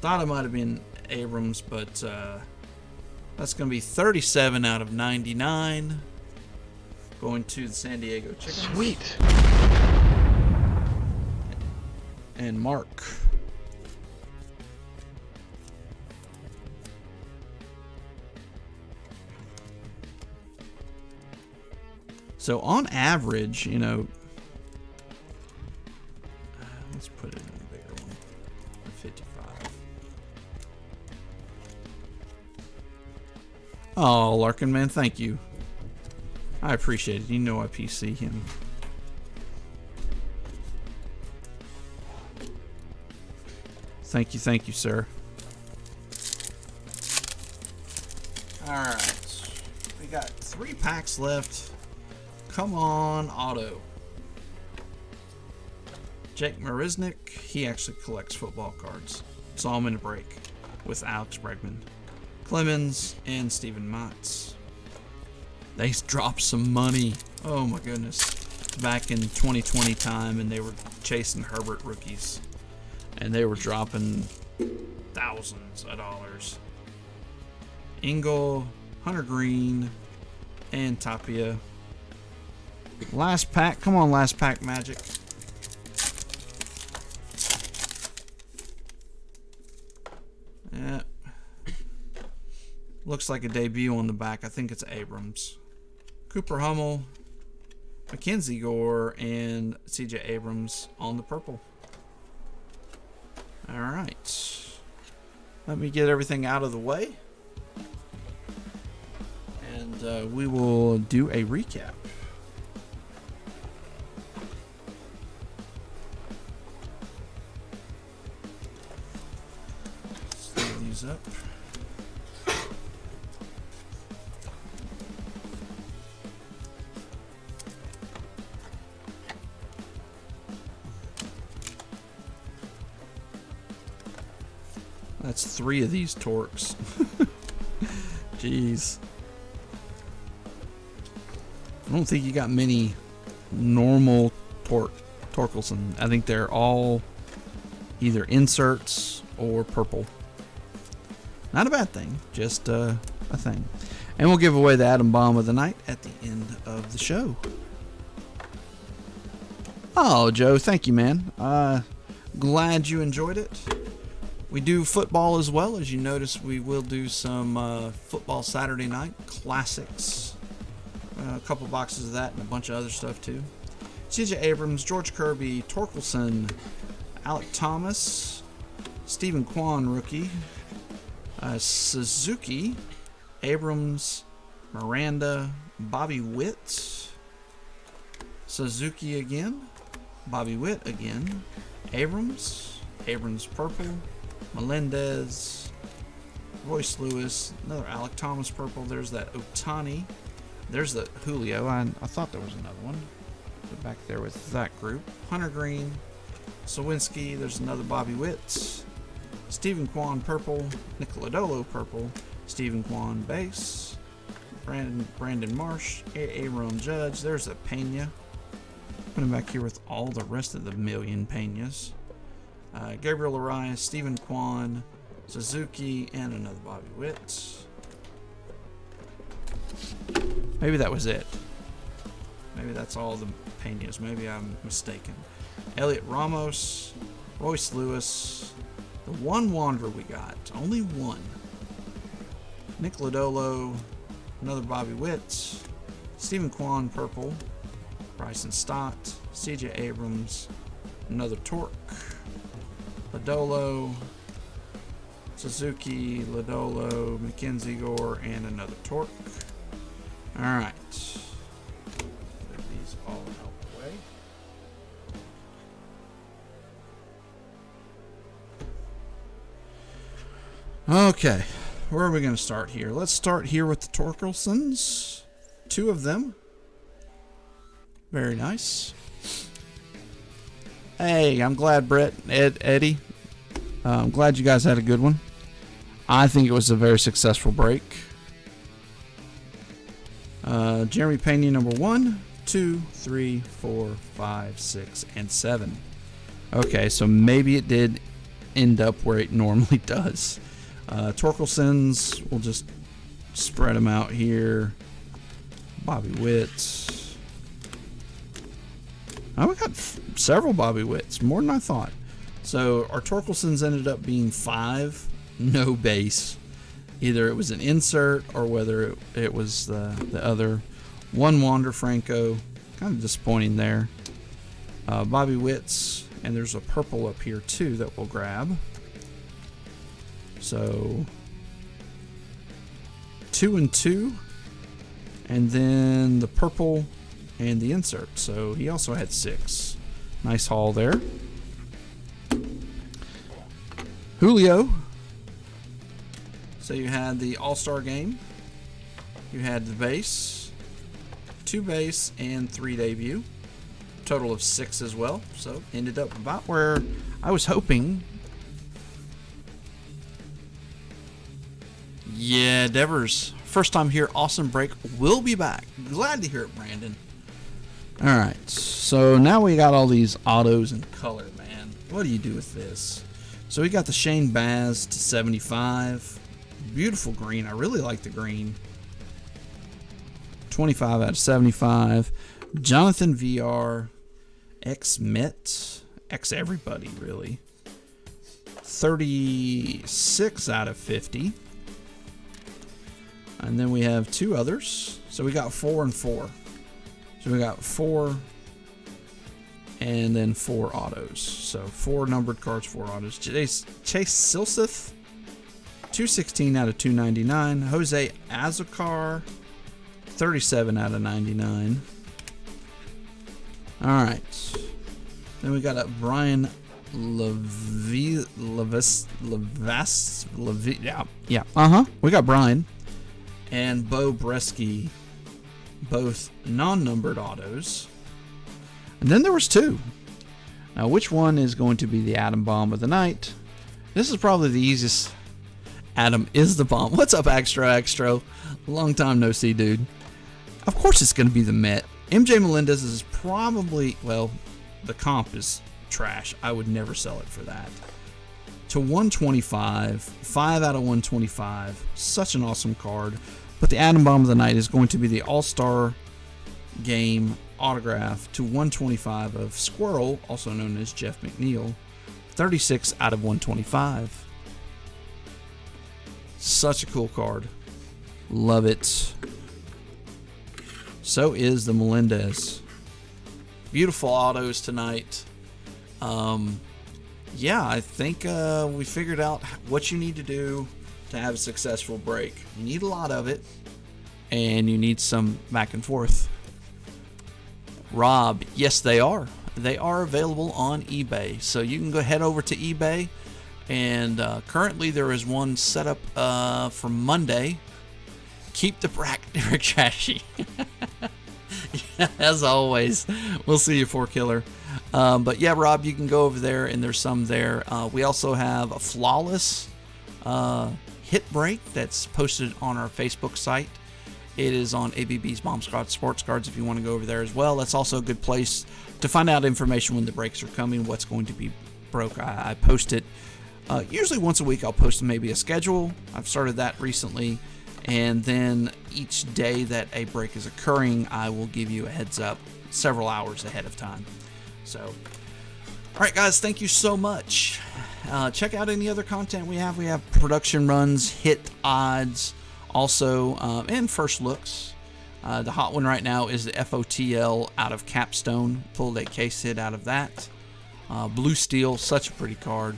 Thought it might have been Abrams, but that's going to be 37 out of 99. Going to the San Diego Chickens. Sweet. And Mark. So on average, you know, let's put it in a bigger one, 55. Oh, Larkin, man, thank you. I appreciate it. You know I PC him. Thank you, sir. Alright. We got 3 packs left. Come on, auto. Jake Marisnick, he actually collects football cards. Saw him in a break with Alex Bregman. Clemens and Steven Matz. They dropped some money. Oh my goodness. Back in 2020 time, and they were chasing Herbert rookies. And they were dropping thousands of dollars. Engel, Hunter Green, and Tapia. Last pack. Come on, last pack magic. Yeah. Looks like a debut on the back. I think it's Abrams. Cooper Hummel, Mackenzie Gore, and CJ Abrams on the purple. All right. Let me get everything out of the way. And we will do a recap. Slow these up. That's 3 of these Torques. Jeez. I don't think you got many normal Torkelson. I think they're all either inserts or purple. Not a bad thing, just a thing. And we'll give away the Atom Bomb of the Night at the end of the show. Oh, Joe, thank you, man. Glad you enjoyed it. We do football as well. As you notice, we will do some football Saturday night classics. A couple boxes of that and a bunch of other stuff too. CJ Abrams, George Kirby, Torkelson, Alec Thomas, Stephen Kwan rookie, Suzuki, Abrams, Miranda, Bobby Witt, Suzuki again, Bobby Witt again, Abrams purple, Melendez, Royce Lewis, another Alec Thomas purple. There's that Otani. There's the Julio. I thought there was another one. But back there with that group. Hunter Green, Sawinski. There's another Bobby Witt. Stephen Kwan purple. Nick Lodolo purple. Stephen Kwan base. Brandon Marsh. Aaron Judge. There's a Pena. Putting back here with all the rest of the million Penas. Gabriel Arias, Stephen Kwan, Suzuki, and another Bobby Witt. Maybe that was it. Maybe that's all the Penas. Maybe I'm mistaken. Elliot Ramos, Royce Lewis, the one Wanderer we got. Only one. Nick Lodolo, another Bobby Witt, Stephen Kwan purple, Bryson Stott, CJ Abrams, another Torque, Lodolo, Suzuki, Lodolo, Mackenzie Gore, and another Torque. Alright. Move these all out the way. Okay. Where are we going to start here? Let's start here with the Torkelsons. 2 of them. Very nice. Hey, I'm glad Brett, Eddie. I'm glad you guys had a good one. I think it was a very successful break. Jeremy Pena number 1, 2, 3, 4, 5, 6, and 7. Okay, so maybe it did end up where it normally does. Torkelson's, we'll just spread them out here. Bobby Witts. Oh, we got several Bobby Witts, more than I thought. So our Torkelson's ended up being 5, no base. Either it was an insert or whether it was the other. 1 Wander Franco, kind of disappointing there. Bobby Witts, and there's a purple up here too that we'll grab. So 2 and 2, and then the purple and the insert. So he also had 6. Nice haul there. Julio. So you had the All-Star game. You had the base, 2 base, and 3 debut. Total of 6 as well. So ended up about where I was hoping. Yeah, Devers, first time here, awesome break. We'll be back. Glad to hear it, Brandon. All right, so now we got all these autos in color, man. What do you do with this? So we got the Shane Baz to 75. Beautiful green. I really like the green. 25 out of 75. Jonathan VR, ex-Met, ex-everybody, really. 36 out of 50. And then we have 2 others. So we got 4 and 4. So we got 4 and then 4 autos. So 4 numbered cards, 4 autos. Chase Silseth, 216 out of 299. Jose Azocar, 37 out of 99. All right. Then we got a Brian We got Brian and Bo Bresky, both non-numbered autos. And then there was 2. Now, which one is going to be the Atom Bomb of the night? This is probably the easiest. Adam is the bomb. What's up, Extra? Long time no see, dude. Of course it's going to be the Met. MJ Melendez is probably, well, the comp is trash. I would never sell it for that. To 125, 5 out of 125. Such an awesome card. But the Atom Bomb of the night is going to be the All-Star Game autograph to 125 of Squirrel, also known as Jeff McNeil. 36 out of 125. Such a cool card. Love it. So is the Melendez. Beautiful autos tonight. Yeah, I think we figured out what you need to do to have a successful break. You need a lot of it, and you need some back and forth. Rob, yes, they are. They are available on eBay. So you can go head over to eBay, and currently there is one set up for Monday. Keep the brick chassis. As always, we'll see you, 4Killer. But yeah, Rob, you can go over there, and there's some there. We also have a flawless hit break that's posted on our Facebook site. It is on ABB's Bomb Squad Sports Cards if you want to go over there as well. That's also a good place to find out information when the breaks are coming, what's going to be broke. I post it usually once a week. I'll post maybe a schedule. I've started that recently. And then each day that a break is occurring, I will give you a heads up several hours ahead of time. So, all right, guys, thank you so much. Check out any other content we have. We have production runs, hit odds, also, and first looks. The hot one right now is the FOTL out of Capstone. Pulled a case hit out of that. Blue Steel, such a pretty card.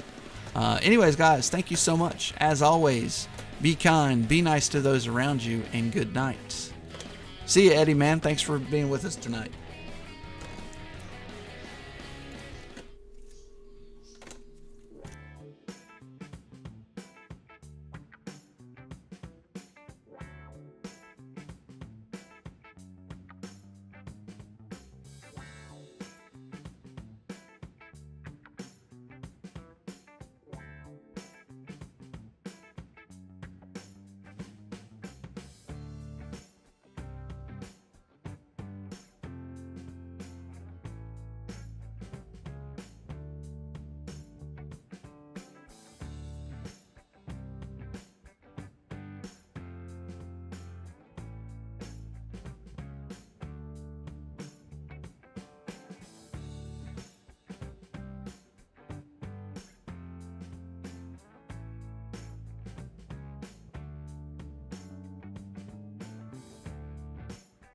Anyways, guys, thank you so much. As always, be kind, be nice to those around you, and good night. See you, Eddie, man. Thanks for being with us tonight.